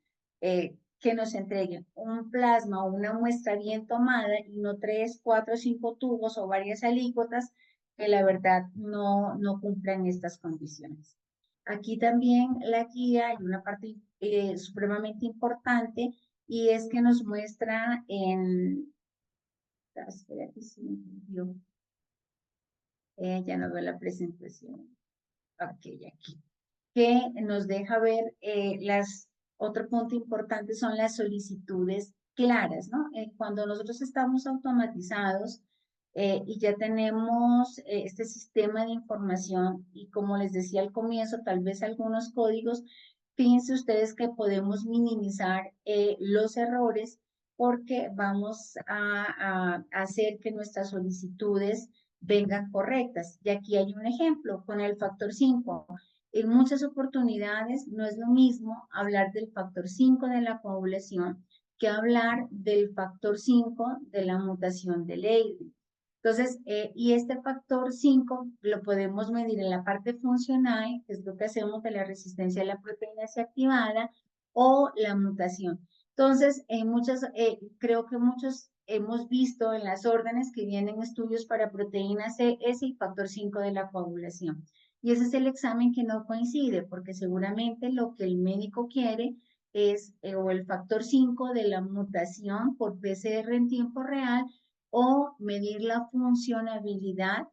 que nos entreguen un plasma o una muestra bien tomada y no 3, 4, 5 tubos o varias alícuotas que la verdad no cumplan estas condiciones. Aquí también la guía hay una parte supremamente importante y es que nos muestra en... Espera que se me perdió. Ya no veo la presentación. Ok, aquí. Que nos deja ver otro punto importante son las solicitudes claras, ¿no? Cuando nosotros estamos automatizados y ya tenemos este sistema de información y como les decía al comienzo, tal vez algunos códigos, fíjense ustedes que podemos minimizar los errores porque vamos a hacer que nuestras solicitudes vengan correctas. Y aquí hay un ejemplo con el factor 5. En muchas oportunidades no es lo mismo hablar del factor 5 de la coagulación que hablar del factor 5 de la mutación de Leiden. Entonces, y este factor 5 lo podemos medir en la parte funcional, que es lo que hacemos de la resistencia a la proteína C activada, o la mutación. Entonces, creo que muchos hemos visto en las órdenes que vienen estudios para proteína C, S y factor 5 de la coagulación. Y ese es el examen que no coincide, porque seguramente lo que el médico quiere es o el factor 5 de la mutación por PCR en tiempo real o medir la funcionabilidad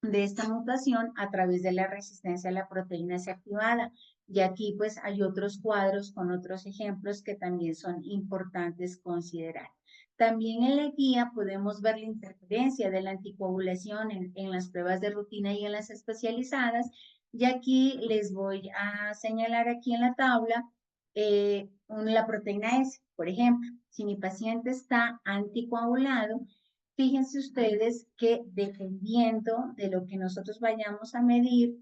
de esta mutación a través de la resistencia a la proteína C activada. Y aquí pues hay otros cuadros con otros ejemplos que también son importantes considerar. También en la guía podemos ver la interferencia de la anticoagulación en las pruebas de rutina y en las especializadas. Y aquí les voy a señalar aquí en la tabla la proteína S, por ejemplo. Si mi paciente está anticoagulado, fíjense ustedes que dependiendo de lo que nosotros vayamos a medir,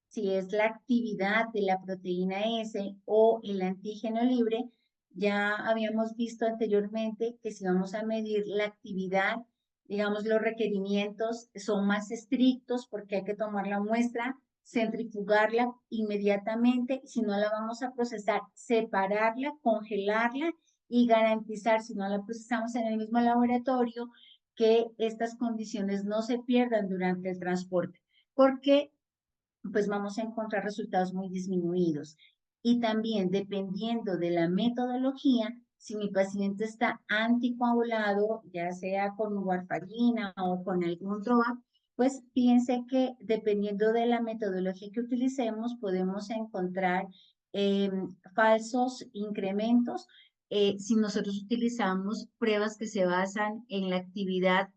si es la actividad de la proteína S o el antígeno libre, ya habíamos visto anteriormente que si vamos a medir la actividad, digamos, los requerimientos son más estrictos porque hay que tomar la muestra, centrifugarla inmediatamente, si no la vamos a procesar, separarla, congelarla y garantizar, si no la procesamos en el mismo laboratorio, que estas condiciones no se pierdan durante el transporte, porque pues vamos a encontrar resultados muy disminuidos. Y también dependiendo de la metodología, si mi paciente está anticoagulado, ya sea con warfarina o con algún DOAC, pues fíjense que dependiendo de la metodología que utilicemos, podemos encontrar falsos incrementos si nosotros utilizamos pruebas que se basan en la actividad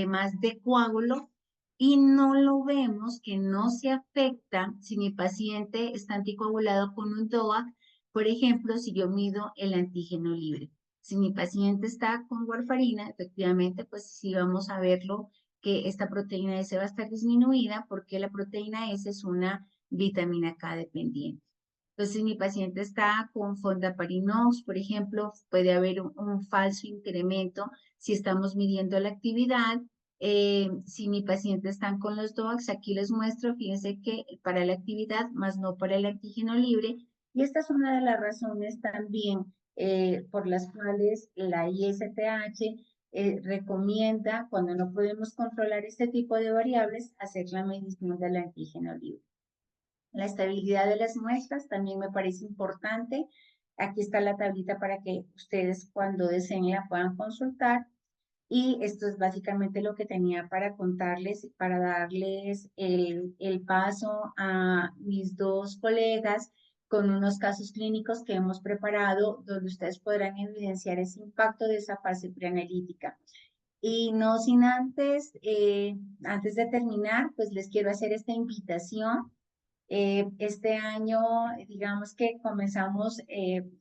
más de coágulo y no lo vemos que no se afecta si mi paciente está anticoagulado con un DOAC, por ejemplo, si yo mido el antígeno libre. Si mi paciente está con warfarina, efectivamente, pues sí vamos a verlo que esta proteína S va a estar disminuida porque la proteína S es una vitamina K dependiente. Entonces, si mi paciente está con fondaparinux, por ejemplo, puede haber un falso incremento si estamos midiendo la actividad. Si mi paciente está con los DOACs, aquí les muestro, fíjense que para la actividad, más no para el antígeno libre. Y esta es una de las razones también por las cuales la ISTH recomienda, cuando no podemos controlar este tipo de variables, hacer la medición del antígeno libre. La estabilidad de las muestras también me parece importante. Aquí está la tablita para que ustedes cuando deseen la puedan consultar. Y esto es básicamente lo que tenía para contarles, para darles el paso a mis dos colegas con unos casos clínicos que hemos preparado donde ustedes podrán evidenciar ese impacto de esa fase preanalítica. Y no sin antes, antes de terminar, pues les quiero hacer esta invitación. Este año, digamos que comenzamos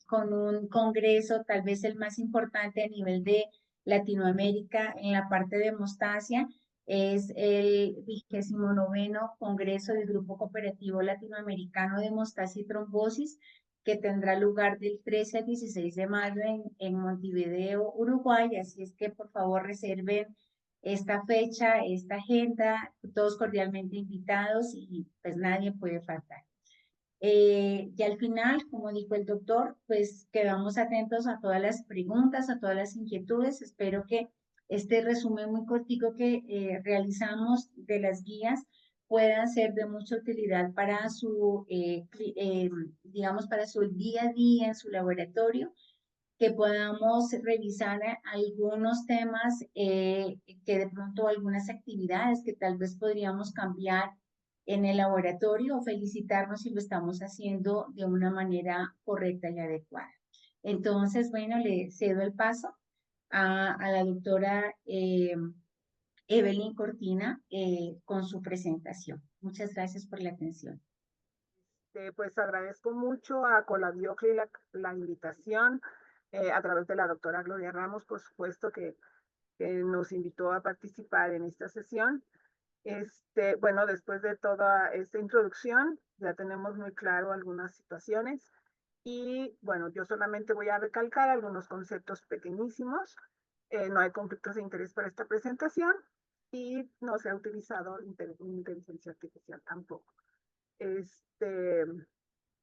con un congreso, tal vez el más importante a nivel de Latinoamérica en la parte de hemostasia. Es el 29º Congreso del Grupo Cooperativo Latinoamericano de Hemostasia y Trombosis, que tendrá lugar del 13 al 16 de mayo en Montevideo, Uruguay. Así es que por favor reserven esta fecha, esta agenda, todos cordialmente invitados y pues nadie puede faltar. Y al final, como dijo el doctor, pues quedamos atentos a todas las preguntas, a todas las inquietudes. Espero que este resumen muy cortico que realizamos de las guías pueda ser de mucha utilidad para su, digamos, para su día a día en su laboratorio, que podamos revisar algunos temas, que de pronto algunas actividades que tal vez podríamos cambiar en el laboratorio o felicitarnos si lo estamos haciendo de una manera correcta y adecuada. Entonces, bueno, le cedo el paso a la doctora Evelyn Cortina con su presentación. Muchas gracias por la atención. Pues agradezco mucho a Colabiocle la invitación, a través de la doctora Gloria Ramos, por supuesto, que nos invitó a participar en esta sesión. Bueno, después de toda esta introducción, ya tenemos muy claro algunas situaciones y bueno, yo solamente voy a recalcar algunos conceptos pequeñísimos. No hay conflictos de interés para esta presentación y no se ha utilizado inteligencia artificial tampoco.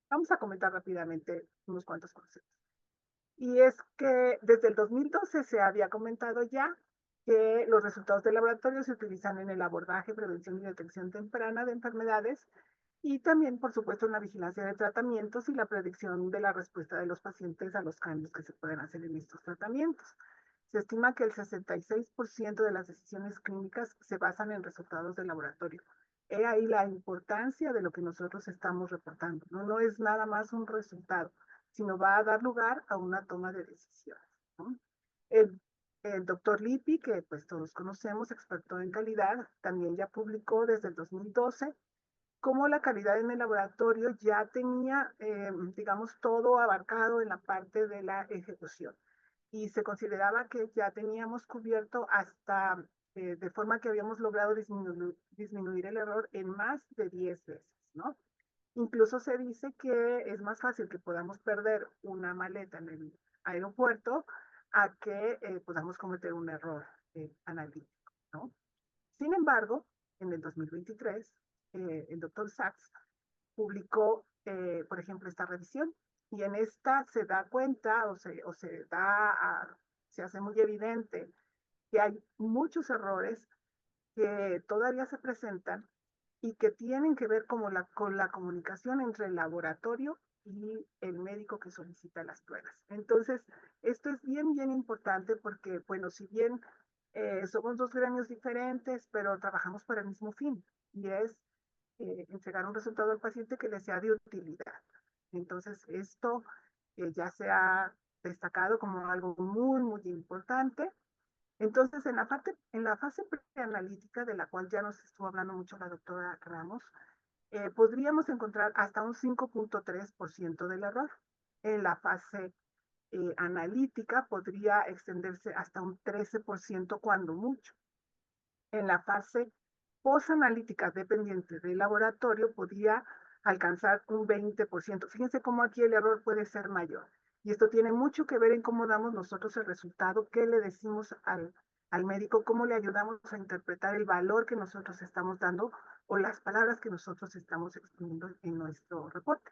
Vamos a comentar rápidamente unos cuantos conceptos. Y es que desde el 2012 se había comentado ya que los resultados del laboratorio se utilizan en el abordaje, prevención y detección temprana de enfermedades y también, por supuesto, en la vigilancia de tratamientos y la predicción de la respuesta de los pacientes a los cambios que se pueden hacer en estos tratamientos. Se estima que el 66% de las decisiones clínicas se basan en resultados del laboratorio. He ahí la importancia de lo que nosotros estamos reportando. No es nada más un resultado, sino va a dar lugar a una toma de decisiones, ¿no? El doctor Lippi, que pues todos conocemos, experto en calidad, también ya publicó desde el 2012 cómo la calidad en el laboratorio ya tenía, digamos, todo abarcado en la parte de la ejecución. Y se consideraba que ya teníamos cubierto hasta, de forma que habíamos logrado disminuir el error en más de 10 veces, ¿no? Incluso se dice que es más fácil que podamos perder una maleta en el aeropuerto a que podamos cometer un error analítico, ¿no? Sin embargo, en el 2023, el doctor Sachs publicó, por ejemplo, esta revisión y en esta se da cuenta se hace muy evidente que hay muchos errores que todavía se presentan y que tienen que ver con la comunicación entre el laboratorio y el médico que solicita las pruebas. Entonces, esto es bien, bien importante porque, bueno, si bien somos dos gremios diferentes, pero trabajamos para el mismo fin, y es entregar un resultado al paciente que le sea de utilidad. Entonces, esto ya se ha destacado como algo muy, muy importante. Entonces, en la fase preanalítica, de la cual ya nos estuvo hablando mucho la doctora Ramos, podríamos encontrar hasta un 5.3% del error. En la fase analítica podría extenderse hasta un 13% cuando mucho. En la fase posanalítica dependiente del laboratorio podría alcanzar un 20%. Fíjense cómo aquí el error puede ser mayor. Y esto tiene mucho que ver en cómo damos nosotros el resultado, qué le decimos al médico, cómo le ayudamos a interpretar el valor que nosotros estamos dando o las palabras que nosotros estamos exponiendo en nuestro reporte.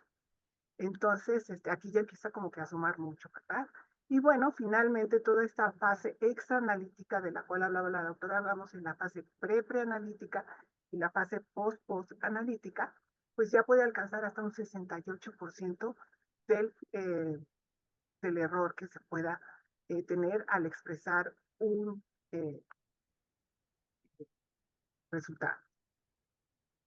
Entonces, aquí ya empieza como que a sumar mucho, ¿verdad? Y bueno, finalmente toda esta fase extraanalítica de la cual hablaba la doctora Ramos, en la fase preanalítica y la fase post-analítica, pues ya puede alcanzar hasta un 68% del error que se pueda tener al expresar un resultado.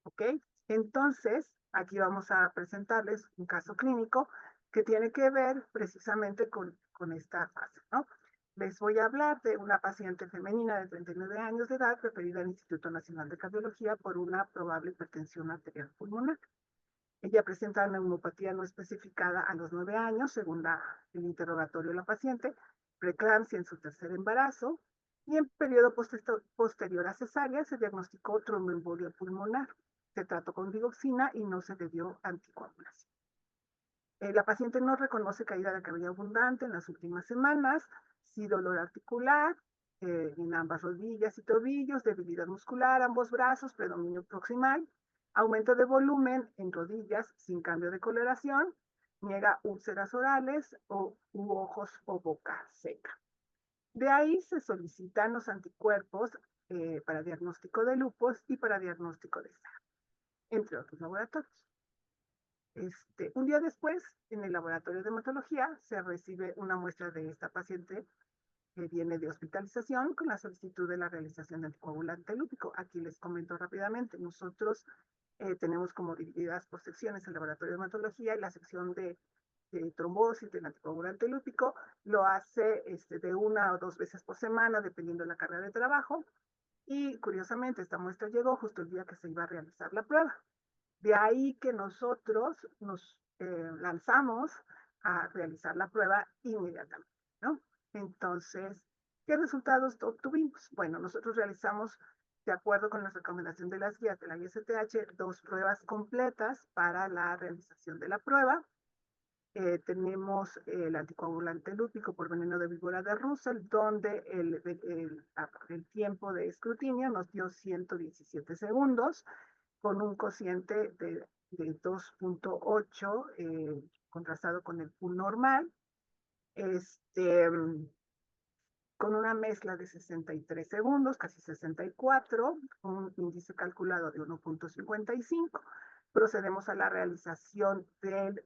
¿Ok? Entonces, aquí vamos a presentarles un caso clínico que tiene que ver precisamente con esta fase, ¿no? Les voy a hablar de una paciente femenina de 39 años de edad referida al Instituto Nacional de Cardiología por una probable hipertensión arterial pulmonar. Ella presenta neumopatía no especificada a los 9 años, según el interrogatorio de la paciente, preeclampsia en su tercer embarazo, y en periodo posterior a cesárea se diagnosticó tromboembolia pulmonar. Se trató con digoxina y no se le dio anticoagulación. La paciente no reconoce caída de cabello abundante en las últimas semanas, sí dolor articular en ambas rodillas y tobillos, debilidad muscular, ambos brazos, predominio proximal, aumento de volumen en rodillas sin cambio de coloración, niega úlceras orales u ojos o boca seca. De ahí se solicitan los anticuerpos para diagnóstico de lupus y para diagnóstico de SARS, entre otros laboratorios. Un día después, en el laboratorio de hematología, se recibe una muestra de esta paciente que viene de hospitalización con la solicitud de la realización de anticoagulante lúpico. Aquí les comento rápidamente. Nosotros tenemos como divididas por secciones el laboratorio de hematología y la sección de trombosis del anticoagulante lúpico lo hace de 1 o 2 veces por semana, dependiendo de la carga de trabajo. Y curiosamente, esta muestra llegó justo el día que se iba a realizar la prueba. De ahí que nosotros nos lanzamos a realizar la prueba inmediatamente, ¿no? Entonces, ¿qué resultados obtuvimos? Bueno, nosotros realizamos, de acuerdo con la recomendación de las guías de la ISTH, 2 pruebas completas para la realización de la prueba. Tenemos el anticoagulante lúpico por veneno de víbora de Russell, donde el tiempo de escrutinio nos dio 117 segundos, con un cociente de 2.8 contrastado con el pool normal, con una mezcla de 63 segundos, casi 64, un índice calculado de 1.55. Procedemos a la realización del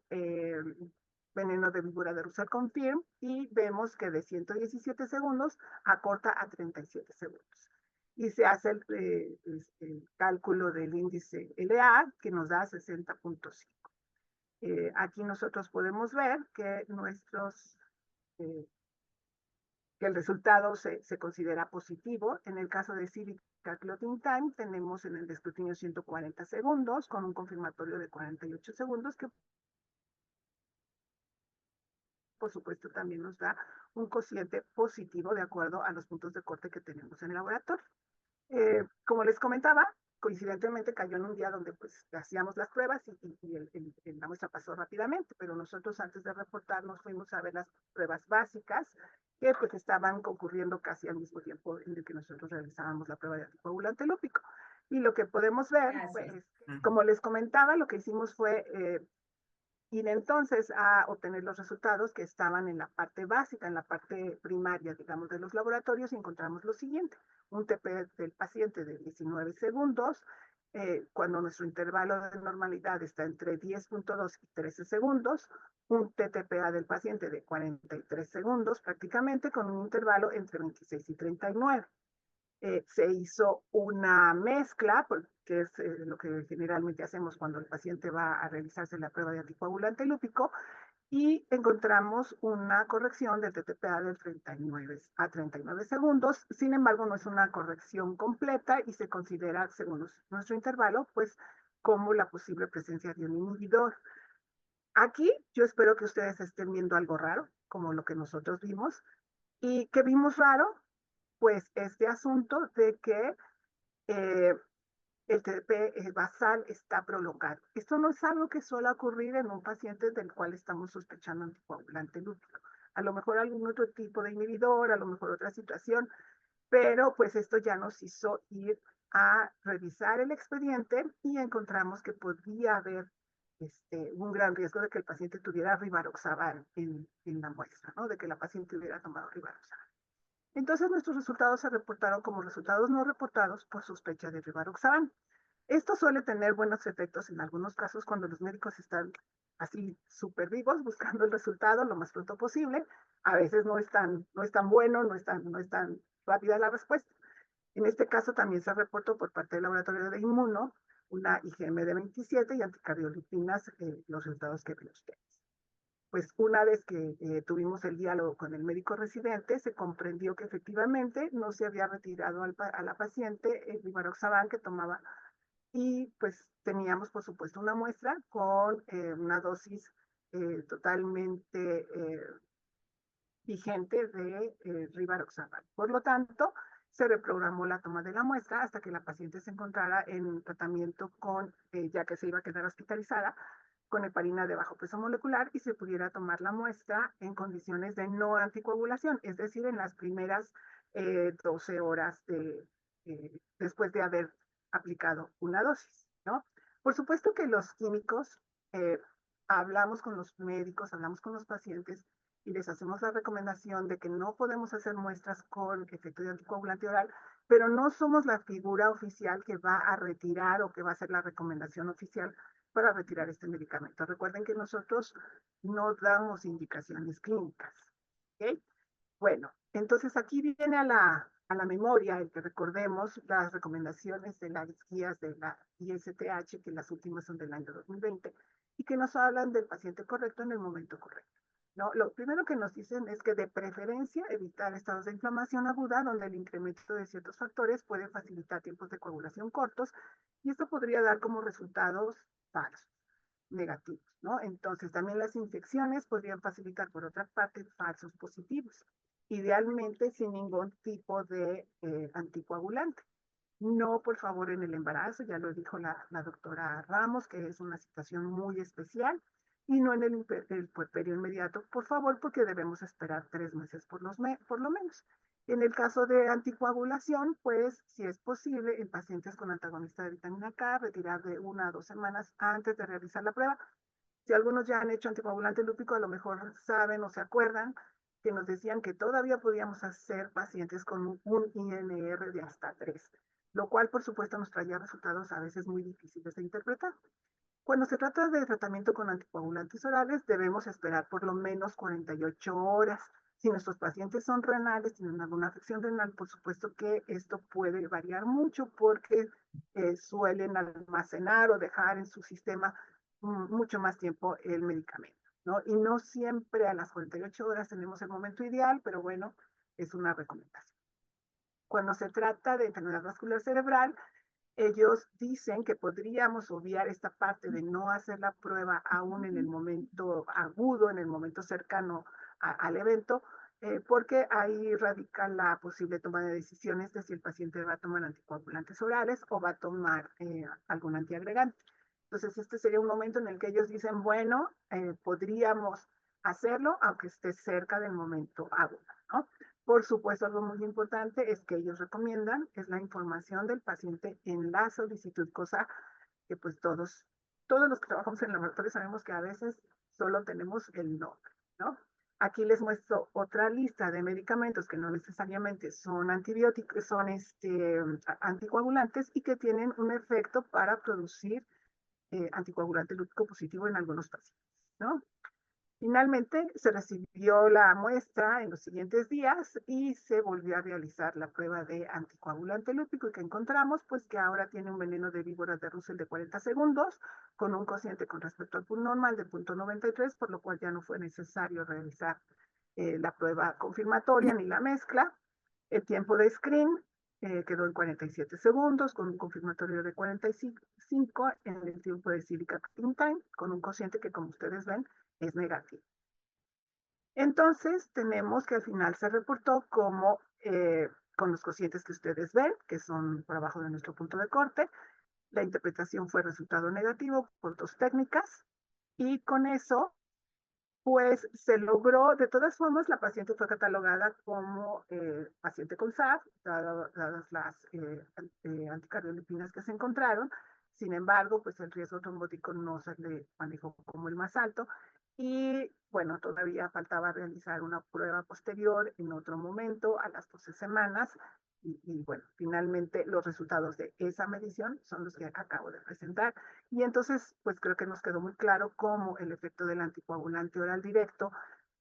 veneno de víbora de Russell Confirm y vemos que de 117 segundos acorta a 37 segundos. Y se hace el cálculo del índice LA, que nos da 60.5. Aquí nosotros podemos ver que que el resultado se considera positivo. En el caso de Civica Clotting Time, tenemos en el escrutinio 140 segundos, con un confirmatorio de 48 segundos, que por supuesto también nos da un cociente positivo de acuerdo a los puntos de corte que tenemos en el laboratorio. Como les comentaba, coincidentemente cayó en un día donde pues hacíamos las pruebas y la muestra pasó rápidamente, pero nosotros antes de reportar nos fuimos a ver las pruebas básicas que pues estaban concurriendo casi al mismo tiempo en el que nosotros realizábamos la prueba de anticoagulante lúpico. Y lo que podemos ver, pues, como les comentaba, lo que hicimos fue ir entonces a obtener los resultados que estaban en la parte básica, en la parte primaria, digamos, de los laboratorios, y encontramos lo siguiente: un TP del paciente de 19 segundos, cuando nuestro intervalo de normalidad está entre 10.2 y 13 segundos, un TTPA del paciente de 43 segundos, prácticamente con un intervalo entre 26 y 39. Se hizo una mezcla, que es lo que generalmente hacemos cuando el paciente va a realizarse la prueba de anticoagulante lúpico, y encontramos una corrección del TTPA del 39 a 39 segundos. Sin embargo, no es una corrección completa y se considera, según nuestro intervalo, pues como la posible presencia de un inhibidor. Aquí yo espero que ustedes estén viendo algo raro, como lo que nosotros vimos. ¿Y qué vimos raro? Pues este asunto de que el TP basal está prolongado. Esto no es algo que suele ocurrir en un paciente del cual estamos sospechando anticoagulante lúpico. A lo mejor algún otro tipo de inhibidor, a lo mejor otra situación, pero pues esto ya nos hizo ir a revisar el expediente y encontramos que podía haber un gran riesgo de que el paciente tuviera rivaroxaban en la muestra, ¿no? De que la paciente hubiera tomado rivaroxaban. Entonces nuestros resultados se reportaron como resultados no reportados por sospecha de rivaroxaban. Esto suele tener buenos efectos en algunos casos cuando los médicos están así súper vivos buscando el resultado lo más pronto posible. A veces no es tan bueno, no es tan rápida la respuesta. En este caso también se reportó por parte del laboratorio de Inmuno una IgM de 27 y anticardiolipinas, los resultados que ven ustedes. Pues una vez que tuvimos el diálogo con el médico residente, se comprendió que efectivamente no se había retirado a la paciente el rivaroxaban que tomaba, y pues teníamos por supuesto una muestra con una dosis totalmente vigente de rivaroxaban. Por lo tanto, se reprogramó la toma de la muestra hasta que la paciente se encontrara en tratamiento con, ya que se iba a quedar hospitalizada, con heparina de bajo peso molecular y se pudiera tomar la muestra en condiciones de no anticoagulación, es decir, en las primeras 12 horas después de haber aplicado una dosis, ¿no? Por supuesto que los químicos, hablamos con los médicos, hablamos con los pacientes y les hacemos la recomendación de que no podemos hacer muestras con efecto de anticoagulante oral, pero no somos la figura oficial que va a retirar o que va a hacer la recomendación oficial para retirar este medicamento. Recuerden que nosotros no damos indicaciones clínicas. ¿Okay? Bueno, entonces aquí viene a la memoria el que recordemos las recomendaciones de las guías de la ISTH, que las últimas son del año 2020, y que nos hablan del paciente correcto en el momento correcto. ¿No? Lo primero que nos dicen es que de preferencia evitar estados de inflamación aguda donde el incremento de ciertos factores puede facilitar tiempos de coagulación cortos y esto podría dar como resultados falsos, negativos, ¿no? Entonces también las infecciones podrían facilitar por otra parte falsos positivos, idealmente sin ningún tipo de anticoagulante. No, por favor, en el embarazo, ya lo dijo la doctora Ramos, que es una situación muy especial, y no en el puerperio inmediato, por favor, porque debemos esperar 3 meses por lo menos. En el caso de anticoagulación, pues, si es posible, en pacientes con antagonista de vitamina K, retirar de 1 a 2 semanas antes de realizar la prueba. Si algunos ya han hecho anticoagulante lúpico, a lo mejor saben o se acuerdan que nos decían que todavía podíamos hacer pacientes con un INR de hasta 3, lo cual por supuesto nos traía resultados a veces muy difíciles de interpretar. Cuando se trata de tratamiento con anticoagulantes orales, debemos esperar por lo menos 48 horas. Si nuestros pacientes son renales, tienen alguna afección renal, por supuesto que esto puede variar mucho porque suelen almacenar o dejar en su sistema mucho más tiempo el medicamento, ¿no? Y no siempre a las 48 horas tenemos el momento ideal, pero bueno, es una recomendación. Cuando se trata de enfermedad vascular cerebral, ellos dicen que podríamos obviar esta parte de no hacer la prueba aún en el momento agudo, en el momento cercano al evento, porque ahí radica la posible toma de decisiones de si el paciente va a tomar anticoagulantes orales o va a tomar algún antiagregante. Entonces, este sería un momento en el que ellos dicen, bueno, podríamos hacerlo, aunque esté cerca del momento agudo, ¿no? Por supuesto, algo muy importante es que ellos recomiendan es la información del paciente en la solicitud, cosa que pues todos los que trabajamos en el laboratorio sabemos que a veces solo tenemos el nombre, ¿no? Aquí les muestro otra lista de medicamentos que no necesariamente son antibióticos, son anticoagulantes y que tienen un efecto para producir anticoagulante lúpico positivo en algunos pacientes, ¿no? Finalmente se recibió la muestra en los siguientes días y se volvió a realizar la prueba de anticoagulante lúpico y que encontramos pues que ahora tiene un veneno de víboras de Russell de 40 segundos con un cociente con respecto al pool normal de 0.93, por lo cual ya no fue necesario realizar la prueba confirmatoria ni la mezcla. El tiempo de screen quedó en 47 segundos con un confirmatorio de 45 en el tiempo de silica clean time con un cociente que como ustedes ven es negativo. Entonces, tenemos que al final se reportó como con los cocientes que ustedes ven, que son por abajo de nuestro punto de corte, la interpretación fue resultado negativo por 2 técnicas y con eso, pues se logró, de todas formas, la paciente fue catalogada como paciente con SAF, dadas las anticardiolipinas que se encontraron. Sin embargo, pues el riesgo trombótico no se le manejó como el más alto y bueno, todavía faltaba realizar una prueba posterior en otro momento a las 12 semanas y bueno, finalmente los resultados de esa medición son los que acabo de presentar. Y entonces, pues creo que nos quedó muy claro cómo el efecto del anticoagulante oral directo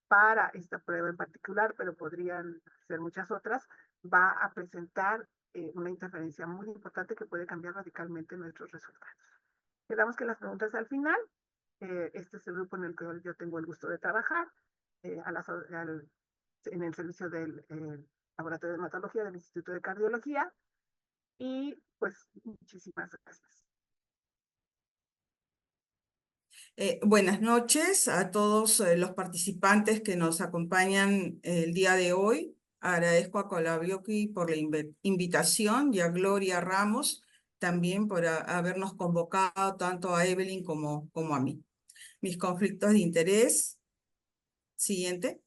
para esta prueba en particular, pero podrían ser muchas otras, va a presentar una interferencia muy importante que puede cambiar radicalmente nuestros resultados. Quedamos que las preguntas al final. Este es el grupo en el que yo tengo el gusto de trabajar, en el servicio del Laboratorio de Hematología del Instituto de Cardiología. Y pues muchísimas gracias. Buenas noches a todos los participantes que nos acompañan el día de hoy. Agradezco a Colabioki por la invitación y a Gloria Ramos también por habernos convocado tanto a Evelyn como a mí. Mis conflictos de interés. Siguiente.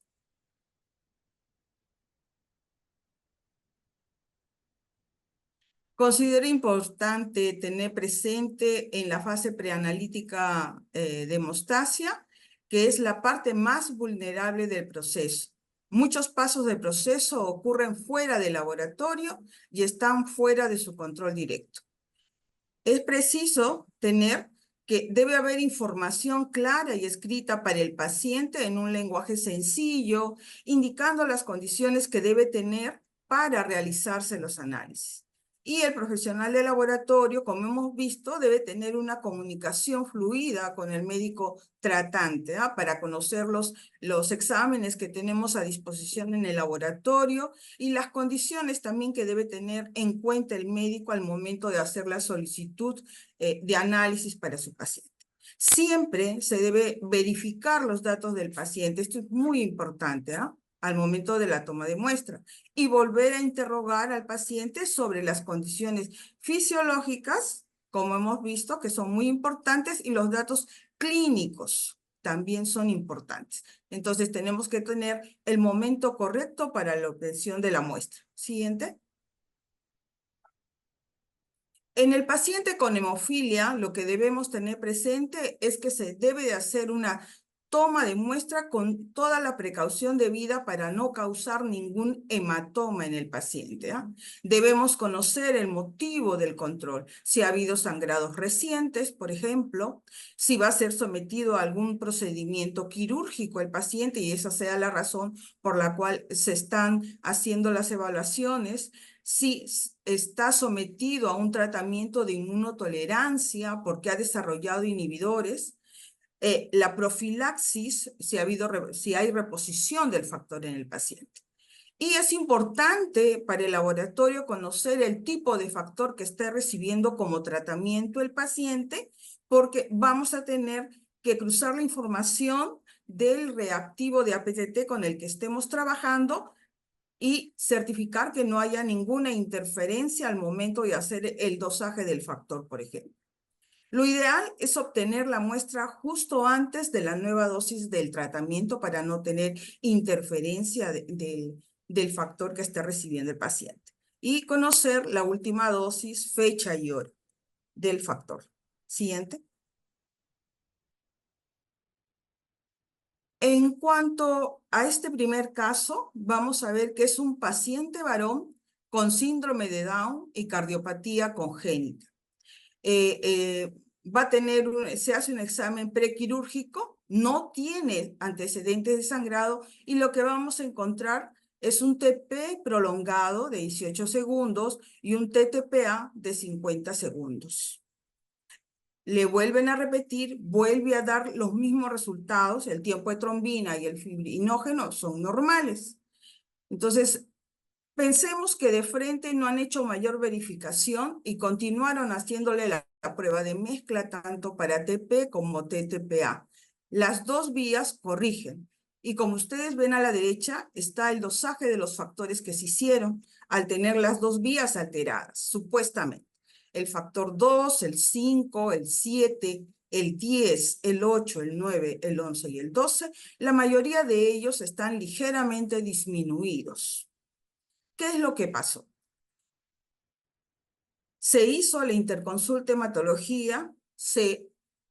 Considero importante tener presente en la fase preanalítica de hemostasia, que es la parte más vulnerable del proceso. Muchos pasos del proceso ocurren fuera del laboratorio y están fuera de su control directo. Es preciso tener que debe haber información clara y escrita para el paciente en un lenguaje sencillo, indicando las condiciones que debe tener para realizarse los análisis. Y el profesional de laboratorio, como hemos visto, debe tener una comunicación fluida con el médico tratante, para conocer los exámenes que tenemos a disposición en el laboratorio y las condiciones también que debe tener en cuenta el médico al momento de hacer la solicitud de análisis para su paciente. Siempre se debe verificar los datos del paciente, esto es muy importante, al momento de la toma de muestra, y volver a interrogar al paciente sobre las condiciones fisiológicas, como hemos visto, que son muy importantes, y los datos clínicos también son importantes. Entonces tenemos que tener el momento correcto para la obtención de la muestra. Siguiente. En el paciente con hemofilia, lo que debemos tener presente es que se debe de hacer una toma de muestra con toda la precaución debida para no causar ningún hematoma en el paciente. Debemos conocer el motivo del control, si ha habido sangrados recientes, por ejemplo, si va a ser sometido a algún procedimiento quirúrgico el paciente y esa sea la razón por la cual se están haciendo las evaluaciones, si está sometido a un tratamiento de inmunotolerancia porque ha desarrollado inhibidores, la profilaxis, si hay reposición del factor en el paciente. Y es importante para el laboratorio conocer el tipo de factor que esté recibiendo como tratamiento el paciente, porque vamos a tener que cruzar la información del reactivo de APTT con el que estemos trabajando y certificar que no haya ninguna interferencia al momento de hacer el dosaje del factor, por ejemplo. Lo ideal es obtener la muestra justo antes de la nueva dosis del tratamiento para no tener interferencia del factor que esté recibiendo el paciente. Y conocer la última dosis, fecha y hora del factor. Siguiente. En cuanto a este primer caso, vamos a ver que es un paciente varón con síndrome de Down y cardiopatía congénita. Se hace un examen prequirúrgico, no tiene antecedentes de sangrado y lo que vamos a encontrar es un TP prolongado de 18 segundos y un TTPA de 50 segundos. Le vuelven a repetir, vuelve a dar los mismos resultados, el tiempo de trombina y el fibrinógeno son normales. Entonces, pensemos que de frente no han hecho mayor verificación y continuaron haciéndole la prueba de mezcla tanto para TP como TTPA. Las dos vías corrigen. Y como ustedes ven a la derecha, está el dosaje de los factores que se hicieron al tener las dos vías alteradas, supuestamente. El factor 2, el 5, el 7, el 10, el 8, el 9, el 11 y el 12, la mayoría de ellos están ligeramente disminuidos. ¿Qué es lo que pasó? Se hizo la interconsulta hematología, se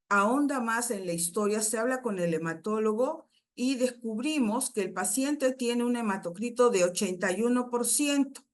ahonda más en la historia, se habla con el hematólogo y descubrimos que el paciente tiene un hematocrito de 81%.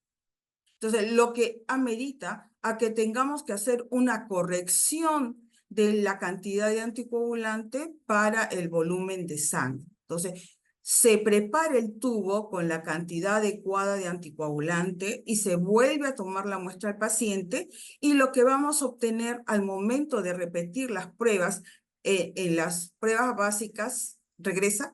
Entonces, lo que amerita a que tengamos que hacer una corrección de la cantidad de anticoagulante para el volumen de sangre. Entonces, se prepara el tubo con la cantidad adecuada de anticoagulante y se vuelve a tomar la muestra al paciente y lo que vamos a obtener al momento de repetir las pruebas, en las pruebas básicas, regresa.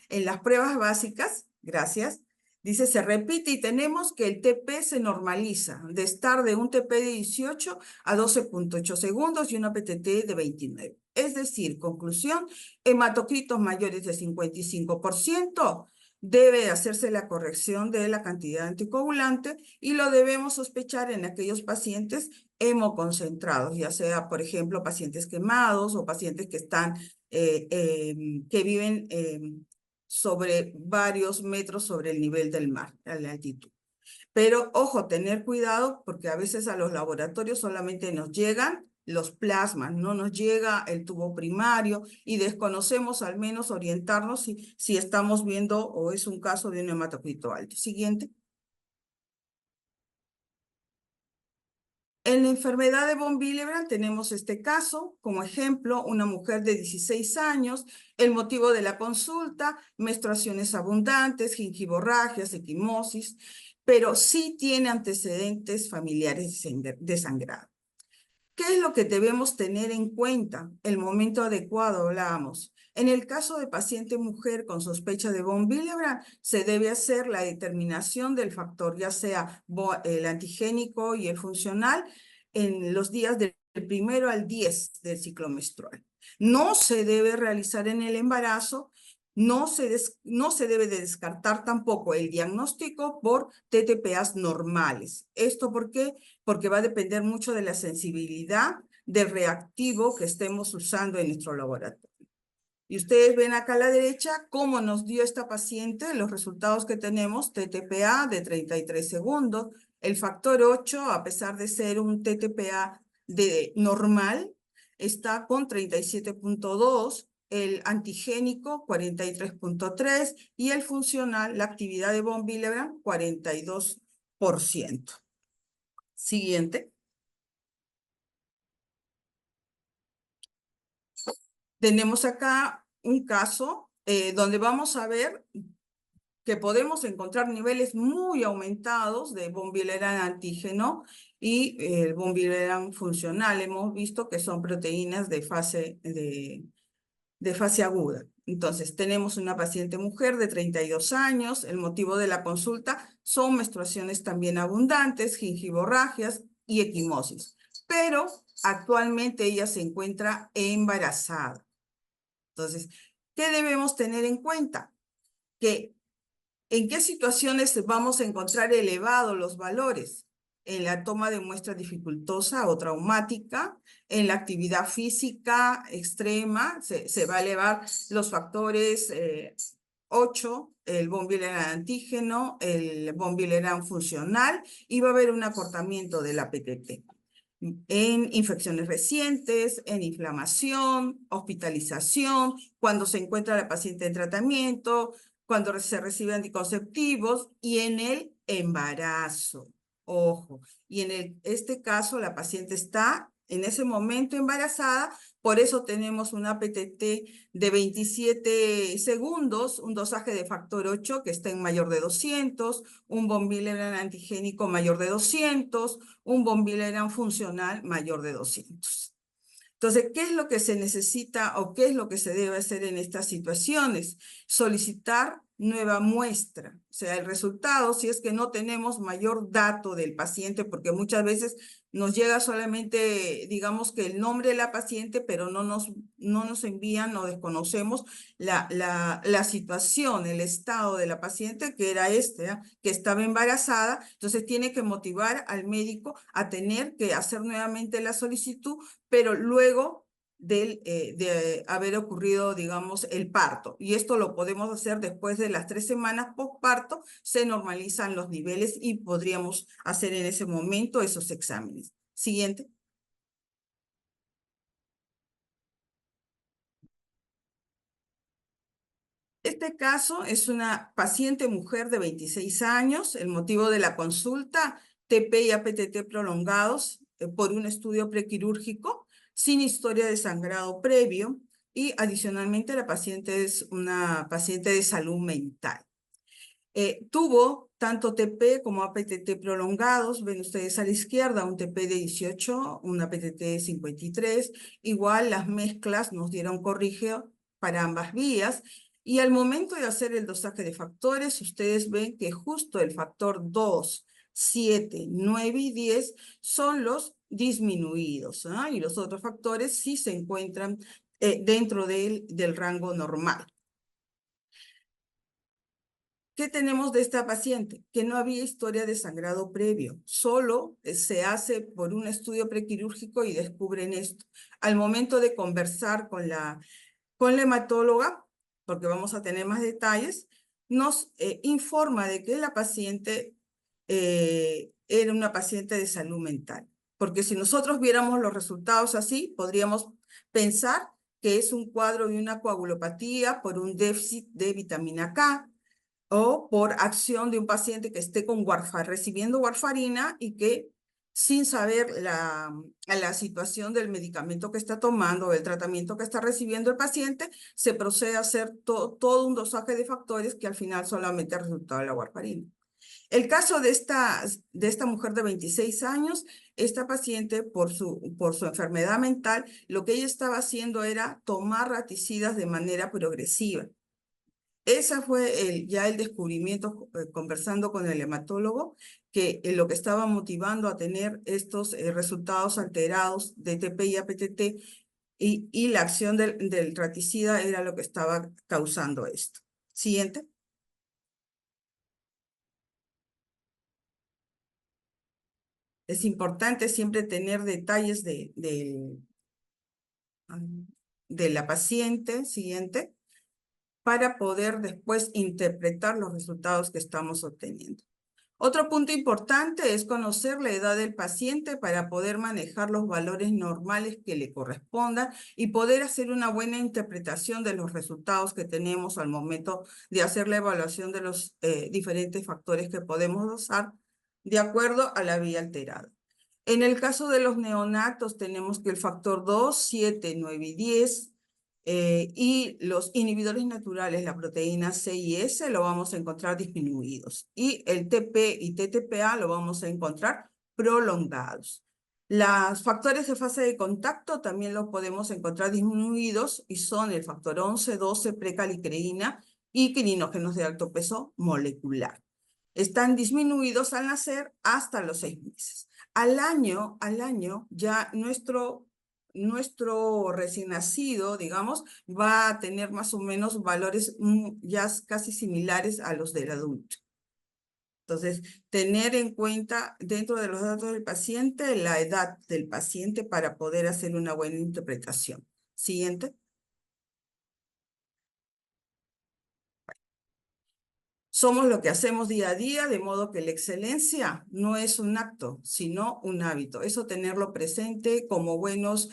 En las pruebas básicas, gracias, Dice, se repite y tenemos que el TP se normaliza de estar de un TP de 18 a 12.8 segundos y una PTT de 29. Es decir, conclusión, hematocritos mayores de 55%, debe hacerse la corrección de la cantidad de anticoagulante y lo debemos sospechar en aquellos pacientes hemoconcentrados, ya sea, por ejemplo, pacientes quemados o pacientes que están, que viven sobre varios metros sobre el nivel del mar, a la altitud. Pero, ojo, tener cuidado porque a veces a los laboratorios solamente nos llegan los plasmas, no nos llega el tubo primario y desconocemos al menos orientarnos si estamos viendo o es un caso de un hematocrito alto. Siguiente. En la enfermedad de von Willebrand tenemos este caso, como ejemplo, una mujer de 16 años, el motivo de la consulta, menstruaciones abundantes, gingivorragias, equimosis, pero sí tiene antecedentes familiares de sangrado. ¿Qué es lo que debemos tener en cuenta? El momento adecuado, hablábamos. En el caso de paciente mujer con sospecha de von Willebrand, se debe hacer la determinación del factor, ya sea el antigénico y el funcional, en los días del 1 al 10 del ciclo menstrual. No se debe realizar en el embarazo, no se debe de descartar tampoco el diagnóstico por TTPAs normales. ¿Esto por qué? Porque va a depender mucho de la sensibilidad del reactivo que estemos usando en nuestro laboratorio. Y ustedes ven acá a la derecha cómo nos dio esta paciente los resultados que tenemos, TTPA de 33 segundos, el factor 8, a pesar de ser un TTPA de normal, está con 37.2, el antigénico 43.3 y el funcional, la actividad de von Willebrand, 42%. Siguiente. Tenemos acá un caso donde vamos a ver que podemos encontrar niveles muy aumentados de von Willebrand antígeno y el von Willebrand funcional. Hemos visto que son proteínas de fase aguda. Entonces, tenemos una paciente mujer de 32 años. El motivo de la consulta son menstruaciones también abundantes, gingivorragias y equimosis. Pero actualmente ella se encuentra embarazada. Entonces, ¿qué debemos tener en cuenta? Que ¿en qué situaciones vamos a encontrar elevados los valores? En la toma de muestra dificultosa o traumática, en la actividad física extrema, se va a elevar los factores 8, el von Willebrand antígeno, el von Willebrand funcional, y va a haber un acortamiento de la PTT. En infecciones recientes, en inflamación, hospitalización, cuando se encuentra la paciente en tratamiento, cuando se recibe anticonceptivos y en el embarazo. Ojo, y en este caso la paciente está en ese momento embarazada, por eso tenemos una PTT de 27 segundos, un dosaje de factor 8 que está en mayor de 200, un von Willebrand antigénico mayor de 200, un von Willebrand funcional mayor de 200. Entonces, ¿qué es lo que se necesita o qué es lo que se debe hacer en estas situaciones? Solicitar nueva muestra, o sea, el resultado, si es que no tenemos mayor dato del paciente, porque muchas veces nos llega solamente, digamos que el nombre de la paciente, pero no nos envían o desconocemos la situación, el estado de la paciente, que era que estaba embarazada. Entonces tiene que motivar al médico a tener que hacer nuevamente la solicitud, pero luego de haber ocurrido, digamos, el parto. Y esto lo podemos hacer después de las 3 semanas postparto, se normalizan los niveles y podríamos hacer en ese momento esos exámenes. Siguiente. Este caso es una paciente mujer de 26 años. El motivo de la consulta, TP y APTT prolongados por un estudio prequirúrgico sin historia de sangrado previo y adicionalmente la paciente es una paciente de salud mental. Tuvo tanto TP como APTT prolongados, ven ustedes a la izquierda un TP de 18, una APTT de 53, igual las mezclas nos dieron corrigeo para ambas vías. Y al momento de hacer el dosaje de factores, ustedes ven que justo el factor 2, 7, 9 y 10 son los disminuidos, ¿ah? Y los otros factores sí se encuentran dentro del rango normal. ¿Qué tenemos de esta paciente? Que no había historia de sangrado previo, solo se hace por un estudio prequirúrgico y descubren esto. Al momento de conversar con la hematóloga, porque vamos a tener más detalles, nos informa de que la paciente era una paciente de salud mental. Porque si nosotros viéramos los resultados así, podríamos pensar que es un cuadro de una coagulopatía por un déficit de vitamina K, o por acción de un paciente que esté recibiendo warfarina y que sin saber la situación del medicamento que está tomando o el tratamiento que está recibiendo el paciente, se procede a hacer todo un dosaje de factores que al final solamente ha resultado de la warfarina. El caso de esta mujer de 26 años, esta paciente por su enfermedad mental, lo que ella estaba haciendo era tomar raticidas de manera progresiva. Ese fue ya el descubrimiento, conversando con el hematólogo, que lo que estaba motivando a tener estos resultados alterados de TP y APTT y la acción del raticida era lo que estaba causando esto. Siguiente. Es importante siempre tener detalles de la paciente. Siguiente. Para poder después interpretar los resultados que estamos obteniendo. Otro punto importante es conocer la edad del paciente para poder manejar los valores normales que le correspondan y poder hacer una buena interpretación de los resultados que tenemos al momento de hacer la evaluación de los diferentes factores que podemos dosar de acuerdo a la vía alterada. En el caso de los neonatos tenemos que el factor 2, 7, 9 y 10 y los inhibidores naturales, la proteína C y S, lo vamos a encontrar disminuidos. Y el TP y TTPA lo vamos a encontrar prolongados. Los factores de fase de contacto también los podemos encontrar disminuidos y son el factor 11, 12, precalicreína y quininógenos de alto peso molecular. Están disminuidos al nacer hasta los 6 meses. Al año ya nuestro recién nacido, digamos, va a tener más o menos valores ya casi similares a los del adulto. Entonces, tener en cuenta dentro de los datos del paciente la edad del paciente para poder hacer una buena interpretación. Siguiente. Somos lo que hacemos día a día, de modo que la excelencia no es un acto, sino un hábito. Eso tenerlo presente como buenos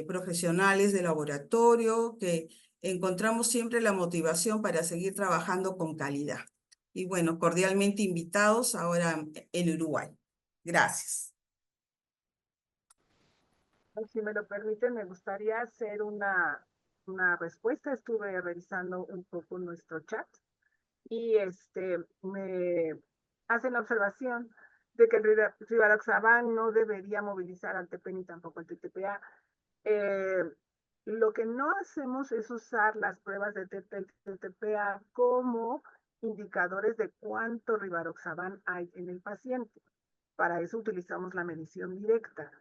profesionales de laboratorio, que encontramos siempre la motivación para seguir trabajando con calidad. Y bueno, cordialmente invitados ahora en Uruguay. Gracias. Si me lo permiten, me gustaría hacer una respuesta. Estuve revisando un poco nuestro chat y me hacen la observación de que el rivaroxaban no debería movilizar al TP ni tampoco al TTPA. Lo que no hacemos es usar las pruebas de TP y TTPA como indicadores de cuánto rivaroxaban hay en el paciente. Para eso utilizamos la medición directa.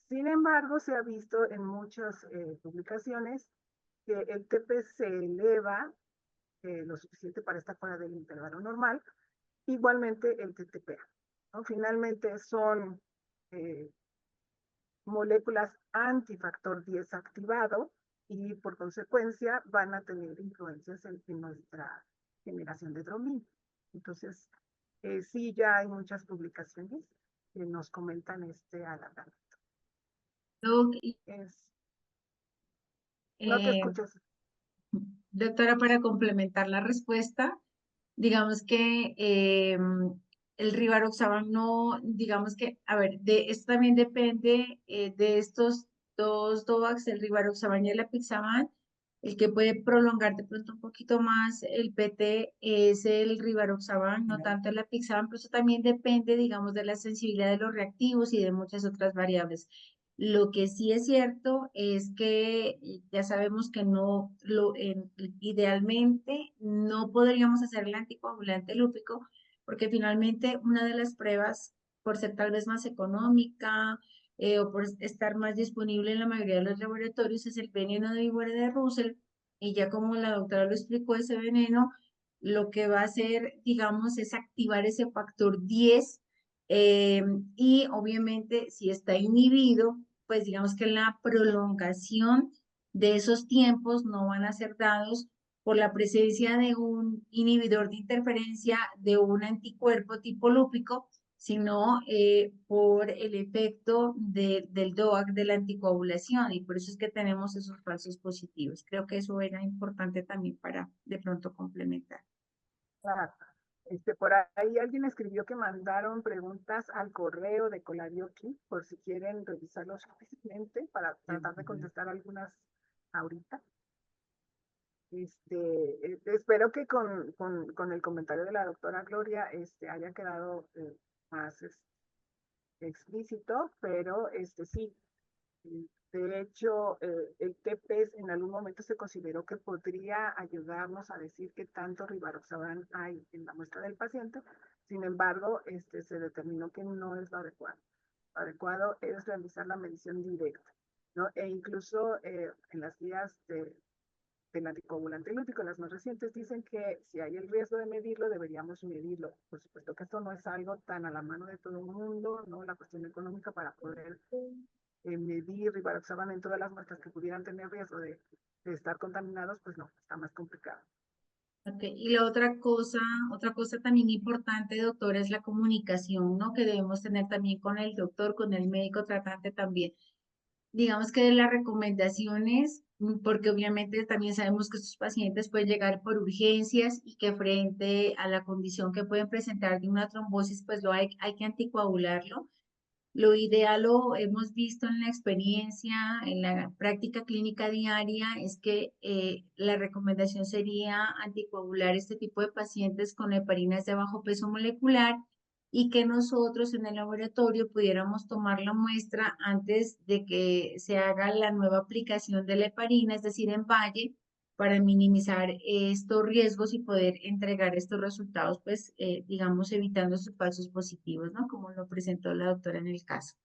Sin embargo, se ha visto en muchas publicaciones que el TP se eleva lo suficiente para estar fuera del intervalo normal, igualmente el TTPA, ¿no? Finalmente son moléculas antifactor 10 activado y por consecuencia van a tener influencias en nuestra generación de trombina. Entonces, sí, ya hay muchas publicaciones que nos comentan alargamiento. No te escuchas. Doctora, para complementar la respuesta, digamos que el rivaroxaban no, digamos que, a ver, esto también depende de estos dos DOACs, el rivaroxaban y el apixaban. El que puede prolongar de pronto un poquito más el PT es el rivaroxaban, no tanto el apixaban, pero eso también depende, digamos, de la sensibilidad de los reactivos y de muchas otras variables. Lo que sí es cierto es que ya sabemos que idealmente no podríamos hacer el anticoagulante lúpico, porque finalmente una de las pruebas, por ser tal vez más económica o por estar más disponible en la mayoría de los laboratorios, es el veneno de víbora de Russell. Y ya como la doctora lo explicó, ese veneno lo que va a hacer, digamos, es activar ese factor 10 eh, y obviamente si está inhibido, pues digamos que la prolongación de esos tiempos no van a ser dados por la presencia de un inhibidor de interferencia de un anticuerpo tipo lúpico, sino por el efecto del DOAC de la anticoagulación, y por eso es que tenemos esos falsos positivos. Creo que eso era importante también para de pronto complementar. Claro. Por ahí alguien escribió que mandaron preguntas al correo de Colarioki, por si quieren revisarlo rápidamente para tratar de contestar algunas ahorita. Espero que con el comentario de la doctora Gloria haya quedado más explícito, pero sí, de hecho, el TPS en algún momento se consideró que podría ayudarnos a decir qué tanto rivaroxaban hay en la muestra del paciente. Sin embargo, se determinó que no es lo adecuado. Lo adecuado es realizar la medición directa, ¿no? E incluso en las guías del anticoagulante lúpico, las más recientes, dicen que si hay el riesgo de medirlo, deberíamos medirlo. Por supuesto que esto no es algo tan a la mano de todo el mundo, ¿no? La cuestión económica para poder medir rivaroxaban en todas las muestras que pudieran tener riesgo de estar contaminados, pues no, está más complicado. Okay. Y la otra cosa también importante, doctora, es la comunicación, ¿no? Que debemos tener también con el doctor, con el médico tratante también. Digamos que las recomendaciones, porque obviamente también sabemos que estos pacientes pueden llegar por urgencias y que frente a la condición que pueden presentar de una trombosis, pues hay que anticoagularlo. Lo ideal, lo hemos visto en la experiencia, en la práctica clínica diaria, es que la recomendación sería anticoagular este tipo de pacientes con heparinas de bajo peso molecular y que nosotros en el laboratorio pudiéramos tomar la muestra antes de que se haga la nueva aplicación de la heparina, es decir, en valle, para minimizar estos riesgos y poder entregar estos resultados, pues, digamos, evitando esos falsos positivos, ¿no? Como lo presentó la doctora en el caso.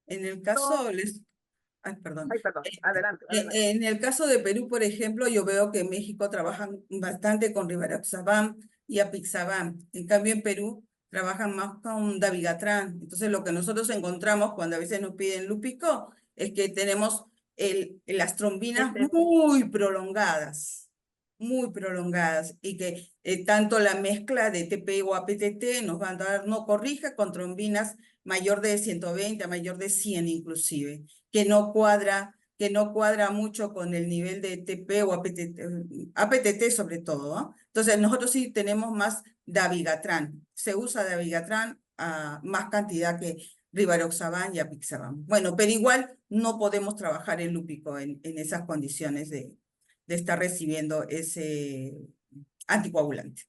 En el No, caso, ay, perdón. ay, perdón, adelante, adelante. En el caso de Perú, por ejemplo, yo veo que en México trabajan bastante con rivaroxaban y apixaban. En cambio, en Perú trabajan más con dabigatran. Entonces, lo que nosotros encontramos cuando a veces nos piden lúpico es que tenemos las trombinas muy prolongadas, y que tanto la mezcla de TP o APTT nos van a dar no corrija con trombinas mayor de 120, mayor de 100 inclusive, que no cuadra mucho con el nivel de TP o APTT sobre todo, ¿no? Entonces, nosotros sí tenemos más dabigatran. Se usa dabigatran a más cantidad que rivaroxaban y apixaban. Bueno, pero igual no podemos trabajar el lúpico en esas condiciones de estar recibiendo ese anticoagulante.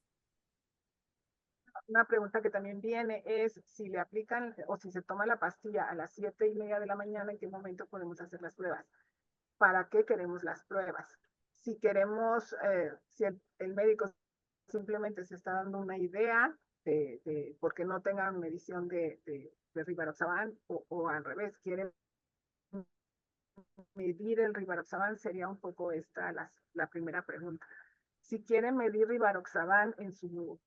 Una pregunta que también viene es si le aplican o si se toma la pastilla a las 7:30 de la mañana, ¿en qué momento podemos hacer las pruebas? ¿Para qué queremos las pruebas? Si queremos, si el médico simplemente se está dando una idea porque no tengan medición de rivaroxaban o al revés, quieren medir el rivaroxaban, sería un poco esta la primera pregunta. Si quieren medir rivaroxaban en su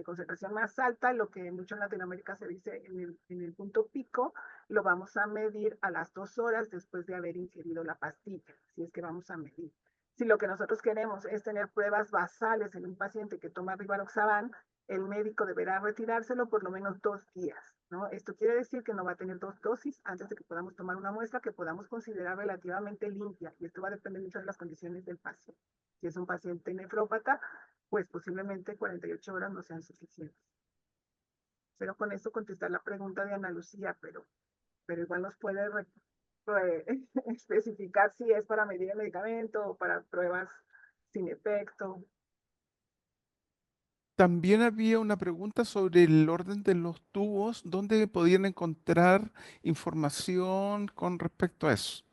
concentración más alta, lo que mucho en Latinoamérica se dice en el punto pico, lo vamos a medir a las 2 horas después de haber ingerido la pastilla, si es que vamos a medir. Si lo que nosotros queremos es tener pruebas basales en un paciente que toma rivaroxaban, el médico deberá retirárselo por lo menos 2 días, ¿no? Esto quiere decir que no va a tener 2 dosis antes de que podamos tomar una muestra que podamos considerar relativamente limpia, y esto va a depender mucho de las condiciones del paciente. Si es un paciente nefrópata, pues posiblemente 48 horas no sean suficientes. Pero con esto contestar la pregunta de Ana Lucía, pero igual nos puede especificar si es para medir el medicamento o para pruebas sin efecto. También había una pregunta sobre el orden de los tubos, ¿dónde podían encontrar información con respecto a eso?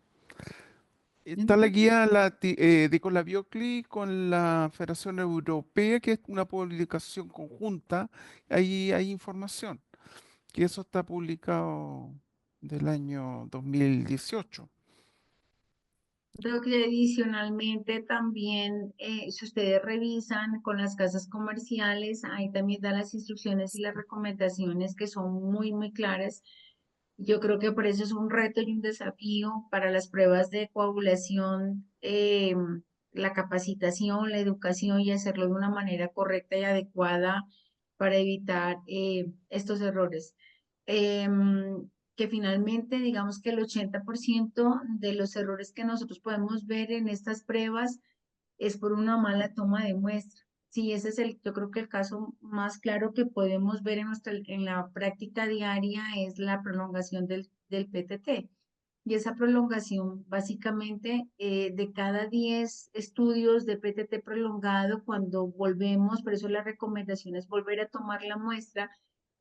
Está la guía de con la Biocli con la Federación Europea, que es una publicación conjunta. Ahí hay información, que eso está publicado del año 2018. Creo que adicionalmente también, si ustedes revisan con las casas comerciales, ahí también dan las instrucciones y las recomendaciones que son muy, muy claras. Yo creo que por eso es un reto y un desafío para las pruebas de coagulación, la capacitación, la educación y hacerlo de una manera correcta y adecuada para evitar estos errores. Que finalmente, digamos que el 80% de los errores que nosotros podemos ver en estas pruebas es por una mala toma de muestra. Sí, ese es yo creo que el caso más claro que podemos ver en la práctica diaria es la prolongación del PTT. Y esa prolongación, básicamente, de cada 10 estudios de PTT prolongado, cuando volvemos, por eso la recomendación es volver a tomar la muestra,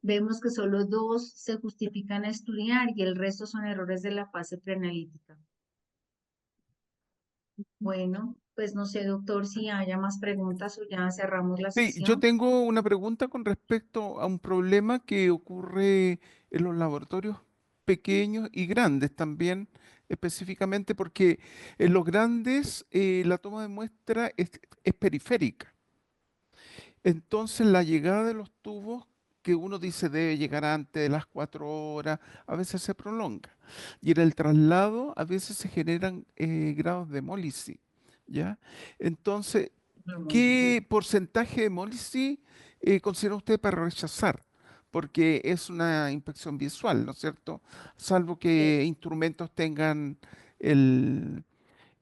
vemos que solo 2 se justifican a estudiar y el resto son errores de la fase preanalítica. Bueno, pues no sé, doctor, si haya más preguntas o ya cerramos la Sí, yo sesión. tengo una pregunta con respecto a un problema que ocurre en los laboratorios pequeños y grandes también, específicamente porque en los grandes la toma de muestra es periférica. Entonces la llegada de los tubos que uno dice debe llegar antes de las 4 horas, a veces se prolonga. Y en el traslado a veces se generan grados de hemólisis, ¿ya? Entonces, ¿qué porcentaje de hemólisis considera usted para rechazar? Porque es una inspección visual, ¿no es cierto? Salvo que instrumentos tengan el,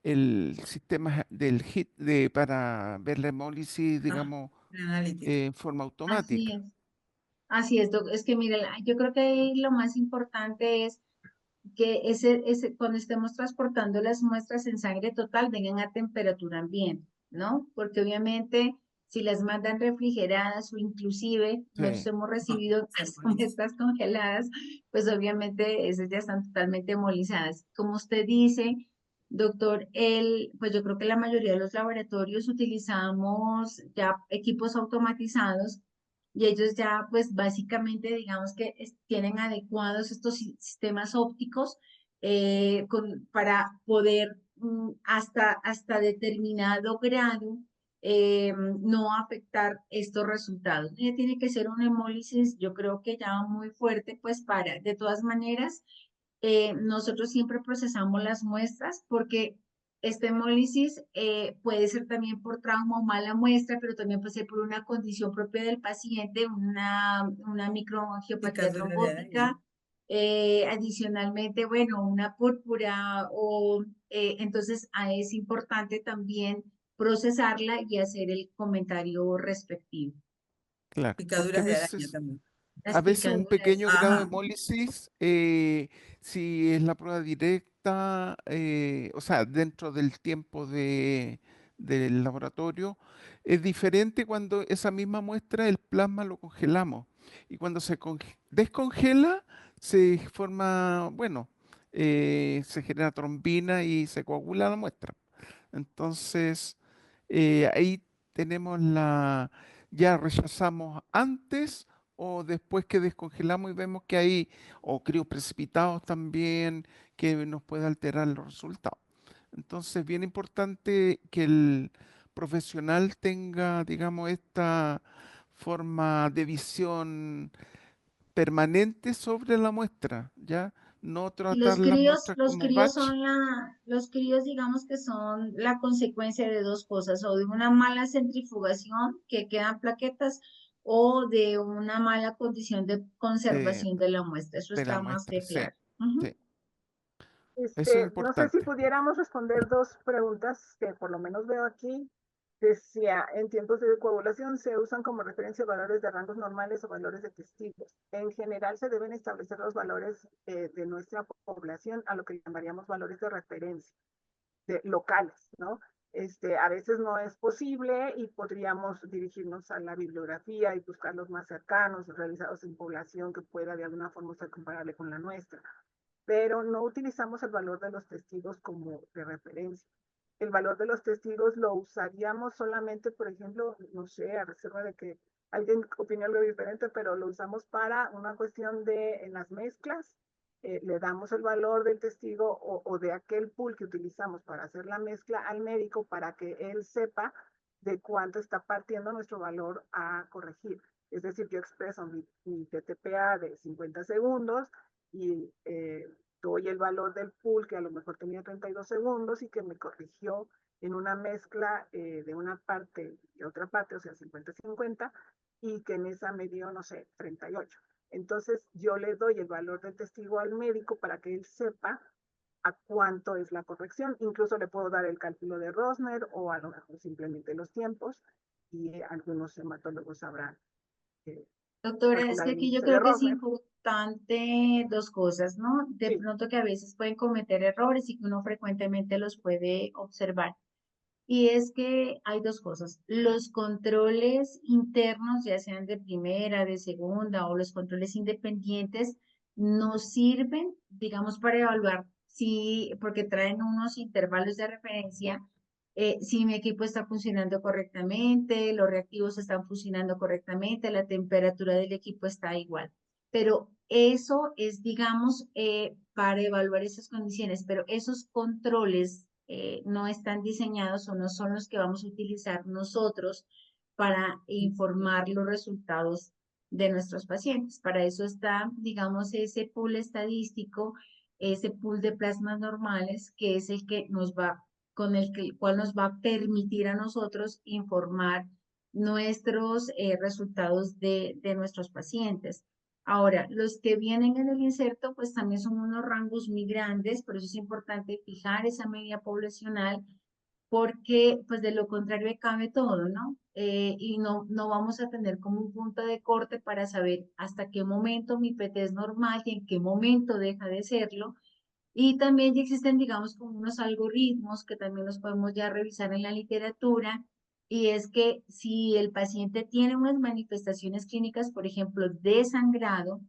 el sistema del HIT para ver la hemólisis, digamos, Analítica. en forma Así automática. es. Así es, es que mire, yo creo que ahí lo más importante es que cuando estemos transportando las muestras en sangre total vengan a temperatura ambiente, ¿no? Porque obviamente si las mandan refrigeradas o inclusive nosotros Sí, hemos recibido muestras congeladas, pues obviamente esas ya están totalmente hemolizadas. Como usted dice, doctor, pues yo creo que la mayoría de los laboratorios utilizamos ya equipos automatizados y ellos ya, pues básicamente, digamos que tienen adecuados estos sistemas ópticos para poder hasta determinado grado no afectar estos resultados. Y tiene que ser un hemólisis, yo creo que ya muy fuerte, pues de todas maneras, nosotros siempre procesamos las muestras porque este hemólisis puede ser también por trauma o mala muestra, pero también puede ser por una condición propia del paciente, una microangiopatía trombótica, adicionalmente, bueno, una púrpura entonces es importante también procesarla y hacer el comentario respectivo. claro. Porque Picaduras de araña también. Las a veces un picaduras. pequeño grado de Ajá. hemólisis, si es la prueba directa, o sea, dentro del tiempo del laboratorio, es diferente cuando esa misma muestra, el plasma lo congelamos. Y cuando se descongela, se forma, bueno, se genera trombina y se coagula la muestra. Entonces, ahí tenemos ya rechazamos antes o después que descongelamos y vemos que hay, o crioprecipitados también, que nos puede alterar los resultados. Entonces, bien importante que el profesional tenga, digamos, esta forma de visión permanente sobre la muestra, ¿ya? No Y tratar las muestras los como críos batch. son los críos digamos que son la consecuencia de dos cosas, o de una mala centrifugación que quedan plaquetas, o de una mala condición de de, conservación de la muestra. Eso de la está más muestra, que sí, claro. Ujú. sí. Eso es No sé si importante. pudiéramos responder dos preguntas que por lo menos veo aquí. Decía, en tiempos de coagulación se usan como referencia valores de rangos normales o valores de testigos. En general se deben establecer los valores de nuestra población a lo que llamaríamos valores de referencia, locales, ¿no? A veces no es posible y podríamos dirigirnos a la bibliografía y buscar los más cercanos, realizados en población que pueda de alguna forma ser comparable con la nuestra. Pero no utilizamos el valor de los testigos como de referencia. El valor de los testigos lo usaríamos solamente, por ejemplo, no sé, a reserva de que alguien opine algo diferente, pero lo usamos para una cuestión de en las mezclas. Le damos el valor del testigo o de aquel pool que utilizamos para hacer la mezcla al médico para que él sepa de cuánto está partiendo nuestro valor a corregir. Es decir, yo expreso mi TTPA de 50 segundos y doy el valor del pool que a lo mejor tenía 32 segundos y que me corrigió en una mezcla de una parte y otra parte, o sea, 50-50, y que en esa me dio, no sé, 38. Entonces yo le doy el valor del testigo al médico para que él sepa a cuánto es la corrección. Incluso le puedo dar el cálculo de Rosner o a lo mejor simplemente los tiempos y algunos hematólogos sabrán Doctora, es calcular que el aquí yo índice de creo que es Rosner. importante dos cosas, ¿no? De Sí, pronto que a veces pueden cometer errores y que uno frecuentemente los puede observar. Y es que hay dos cosas. Los controles internos, ya sean de primera, de segunda o los controles independientes, nos sirven, digamos, para evaluar si, porque traen unos intervalos de referencia, si mi equipo está funcionando correctamente, los reactivos están funcionando correctamente, la temperatura del equipo está igual. Pero eso es, digamos, para evaluar esas condiciones, pero esos controles no están diseñados o no son los que vamos a utilizar nosotros para informar los resultados de nuestros pacientes. Para eso está, digamos, ese pool estadístico, ese pool de plasmas normales, que es el que nos va, con el cual nos va a permitir a nosotros informar nuestros resultados de nuestros pacientes. Ahora, los que vienen en el inserto, pues también son unos rangos muy grandes, por eso es importante fijar esa media poblacional, porque pues de lo contrario cabe todo, ¿no? Y no vamos a tener como un punto de corte para saber hasta qué momento mi PT es normal y en qué momento deja de serlo. Y también ya existen, digamos, como unos algoritmos que también los podemos ya revisar en la literatura, y es que si el paciente tiene unas manifestaciones clínicas, por ejemplo, de sangrado,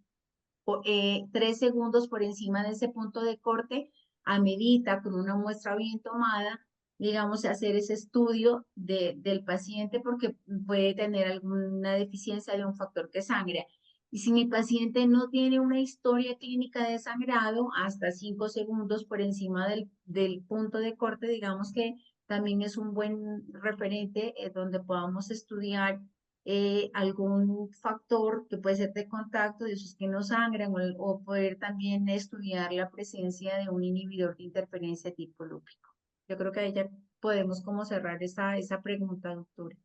3 segundos por encima de ese punto de corte, amerita con una muestra bien tomada, digamos, hacer ese estudio del paciente porque puede tener alguna deficiencia de un factor que sangra. Y si mi paciente no tiene una historia clínica de sangrado, hasta 5 segundos por encima del punto de corte, digamos que también es un buen referente donde podamos estudiar algún factor que puede ser de contacto de esos que no sangran o poder también estudiar la presencia de un inhibidor de interferencia tipo lúpico. Yo creo que ahí ya podemos como cerrar esa pregunta, doctora.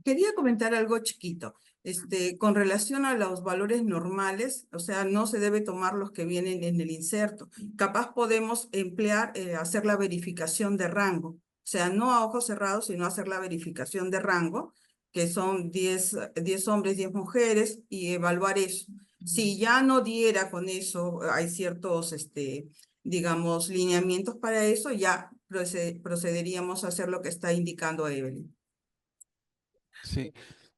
Quería comentar algo chiquito, con relación a los valores normales, o sea, no se debe tomar los que vienen en el inserto. Capaz podemos emplear, hacer la verificación de rango, o sea, no a ojos cerrados, sino hacer la verificación de rango, que son 10 hombres, 10 mujeres, y evaluar eso. Si ya no diera con eso, hay ciertos, digamos, lineamientos para eso, ya procederíamos a hacer lo que está indicando Evelyn. Sí.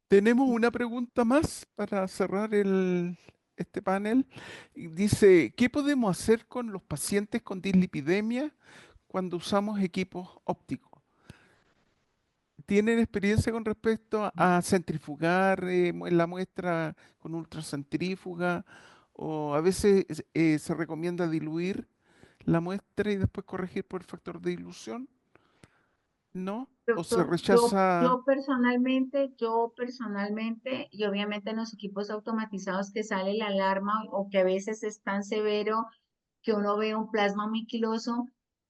Tenemos una pregunta más para cerrar este panel. Y dice, ¿qué podemos hacer con los pacientes con dislipidemia cuando usamos equipos ópticos? ¿Tienen experiencia con respecto a centrifugar la muestra con ultracentrífuga? O a veces se recomienda diluir la muestra y después corregir por el factor de dilución, ¿no? ¿O se Doctor, rechaza? yo personalmente, y obviamente en los equipos automatizados que sale la alarma o que a veces es tan severo que uno ve un plasma amiquiloso,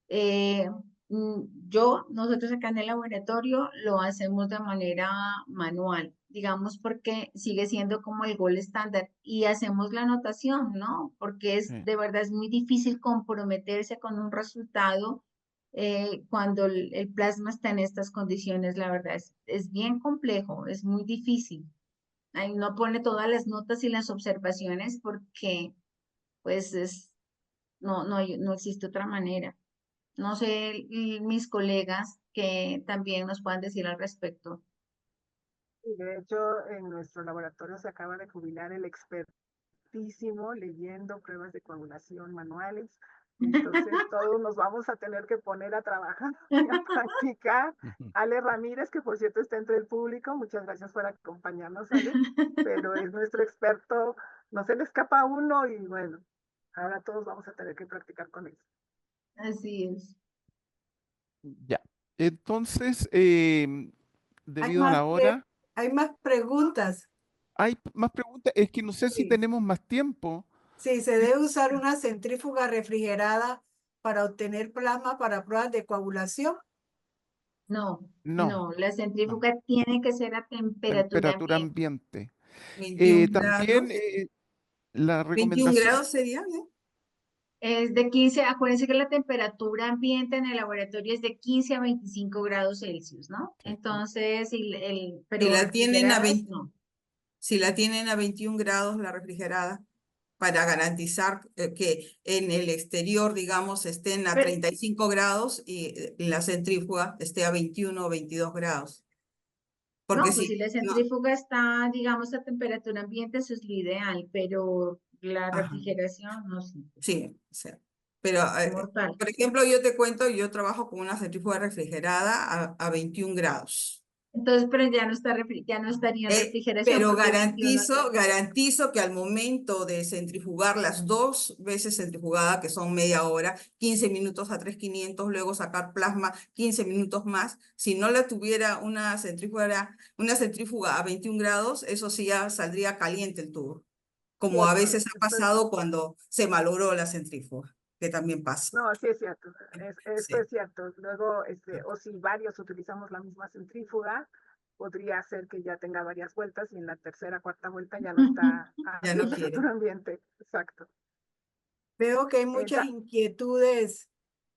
eh, nosotros acá en el laboratorio lo hacemos de manera manual, digamos porque sigue siendo como el gol estándar y hacemos la anotación, ¿no? Porque de verdad es muy difícil comprometerse con un resultado cuando el plasma está en estas condiciones, la verdad es bien complejo, es muy difícil. Ahí no pone todas las notas y las observaciones porque pues no existe otra manera. No sé, mis colegas que también nos puedan decir al respecto. Y de hecho, en nuestro laboratorio se acaba de jubilar el expertísimo leyendo pruebas de coagulación manuales. Entonces, todos nos vamos a tener que poner a trabajar y a practicar. Ale Ramírez, que por cierto está entre el público, muchas gracias por acompañarnos, Ale, pero es nuestro experto, no se le escapa a uno y bueno, ahora todos vamos a tener que practicar con él. Así es. Ya. Entonces, Hay debido a la hora, hay más preguntas. ¿hay más preguntas? Es que no sé si Sí. tenemos más tiempo. Sí, se debe usar una centrífuga refrigerada para obtener plasma para pruebas de coagulación. No, No, la no. centrífuga tiene que ser a temperatura Temperatura ambiente. ambiente. 21 También grados. la 21 recomendación, grados sería, ¿no? Es de 15, acuérdense que la temperatura ambiente en el laboratorio es de 15 a 25 grados Celsius, ¿no? sí, Entonces, Si pero la tienen a refrigeradas, 20 no. si la tienen a 21 grados la refrigerada, para garantizar que en el exterior, digamos, estén a Pero, 35 grados y la centrífuga esté a 21 o 22 grados. Porque no, pues si si la no, centrífuga está, digamos, a temperatura ambiente, eso es lo ideal, pero la ajá, refrigeración, no sé, sí, o sea, pero, mortal. por ejemplo, yo te cuento, yo trabajo con una centrífuga refrigerada a 21 grados. Entonces, pero ya no está, ya no estaría en refrigeración Pero porque 21 garantizo que al momento de centrifugar las 2 veces centrifugada, que son media hora, 15 minutos a 3500, luego sacar plasma 15 minutos más, si no la tuviera una centrífuga a 21 grados, eso sí ya saldría caliente el tubo, como a Cierto, veces ha esto es, pasado cuando se malogró la centrífuga, que también pasa. no, sí es cierto, esto Sí. es cierto. Luego, o si varios utilizamos la misma centrífuga, podría ser que ya tenga varias vueltas y en la tercera, cuarta vuelta ya no está a Ya no quiere. temperatura ambiente. Exacto. Veo que hay muchas Da- inquietudes.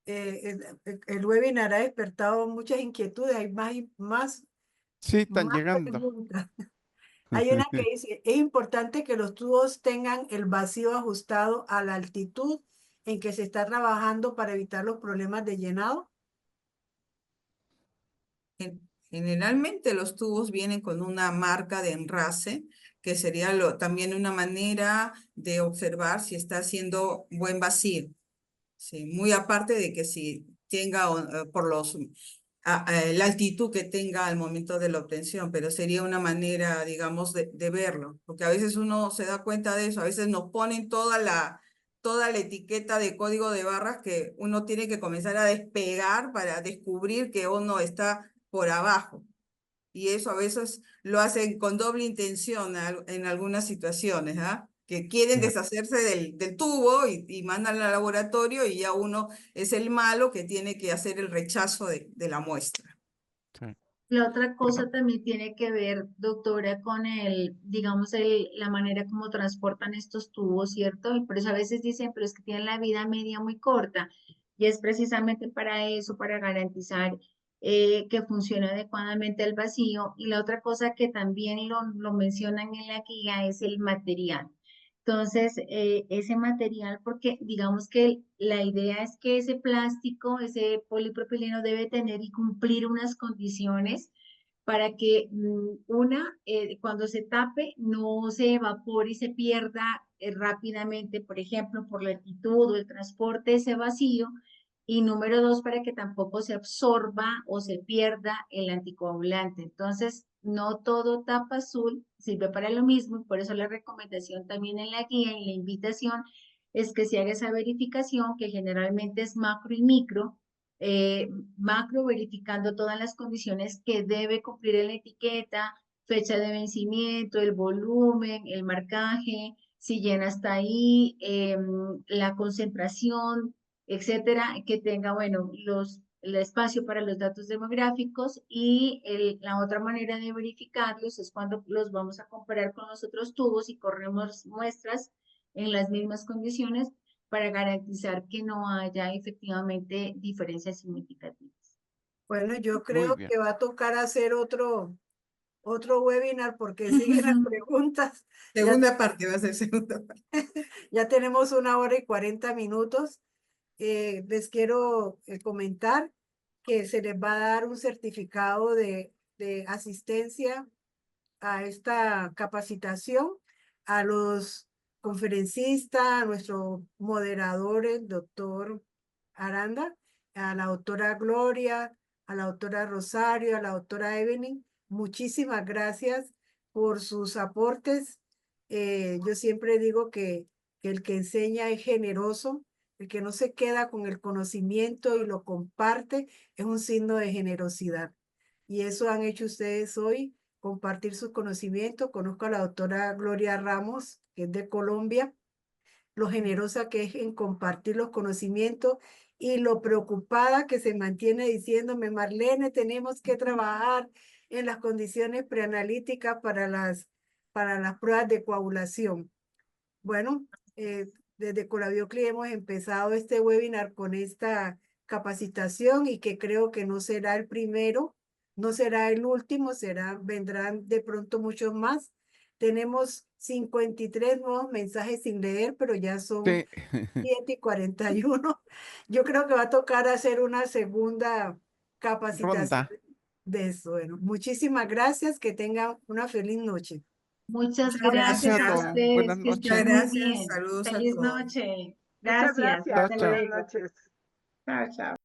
El webinar ha despertado muchas inquietudes. Hay sí, están más llegando. preguntas. Hay una que dice, es importante que los tubos tengan el vacío ajustado a la altitud en que se está trabajando para evitar los problemas de llenado. Generalmente los tubos vienen con una marca de enrase, que sería también una manera de observar si está haciendo buen vacío. Sí, muy aparte de que si tenga por la altitud que tenga al momento de la obtención, pero sería una manera, digamos, de verlo, porque a veces uno se da cuenta de eso, a veces nos ponen toda la etiqueta de código de barras que uno tiene que comenzar a despegar para descubrir que uno está por abajo. Y eso a veces lo hacen con doble intención en algunas situaciones, ¿ah? Que quieren deshacerse del tubo y mandan al laboratorio y ya uno es el malo que tiene que hacer el rechazo de la muestra. Sí. La otra cosa también tiene que ver, doctora, con digamos, la manera como transportan estos tubos, ¿cierto? Y por eso a veces dicen, pero es que tienen la vida media muy corta. Y es precisamente para eso, para garantizar que funcione adecuadamente el vacío. Y la otra cosa que también lo mencionan en la guía es el material. Entonces, ese material, porque digamos que la idea es que ese plástico, ese polipropileno debe tener y cumplir unas condiciones para que cuando se tape, no se evapore y se pierda rápidamente, por ejemplo, por la altitud o el transporte, ese vacío. Y número dos, para que tampoco se absorba o se pierda el anticoagulante. Entonces, no todo tapa azul sirve para lo mismo, por eso la recomendación también en la guía y la invitación es que se haga esa verificación, que generalmente es macro y micro, macro verificando todas las condiciones que debe cumplir en la etiqueta, fecha de vencimiento, el volumen, el marcaje, si llena hasta ahí, la concentración, etcétera, que tenga, bueno, el espacio para los datos demográficos y la otra manera de verificarlos es cuando los vamos a comparar con los otros tubos y corremos muestras en las mismas condiciones para garantizar que no haya efectivamente diferencias significativas. Bueno, yo Muy creo bien. que va a tocar hacer otro webinar porque siguen las preguntas. Ya, Segunda parte, va a ser segunda parte. ya tenemos 1 hora y 40 minutos. les quiero comentar que se les va a dar un certificado de asistencia a esta capacitación a los conferencistas, a nuestro moderador, el doctor Aranda, a la doctora Gloria, a la doctora Rosario, a la doctora Evelyn. Muchísimas gracias por sus aportes. Yo siempre digo que el que enseña es generoso, el que no se queda con el conocimiento y lo comparte es un signo de generosidad. Y eso han hecho ustedes hoy, compartir sus conocimientos. Conozco a la doctora Gloria Ramos, que es de Colombia, lo generosa que es en compartir los conocimientos y lo preocupada que se mantiene diciéndome, Marlene, tenemos que trabajar en las condiciones preanalíticas para las pruebas de coagulación. Bueno, desde Colabiocli hemos empezado este webinar con esta capacitación y que creo que no será el primero, no será el último, vendrán de pronto muchos más. Tenemos 53 nuevos mensajes sin leer, pero ya son Sí. 7:41. Yo creo que va a tocar hacer una segunda capacitación Ronda. de eso. Bueno, muchísimas gracias, que tengan una feliz noche. Muchas Muchas gracias a gracias. ustedes, Buenas que noches. estén muy gracias, bien. saludos a Feliz todos. noche. Muchas Gracias, gracias. hasta chao. Buenas luego. noches. Chao, chao.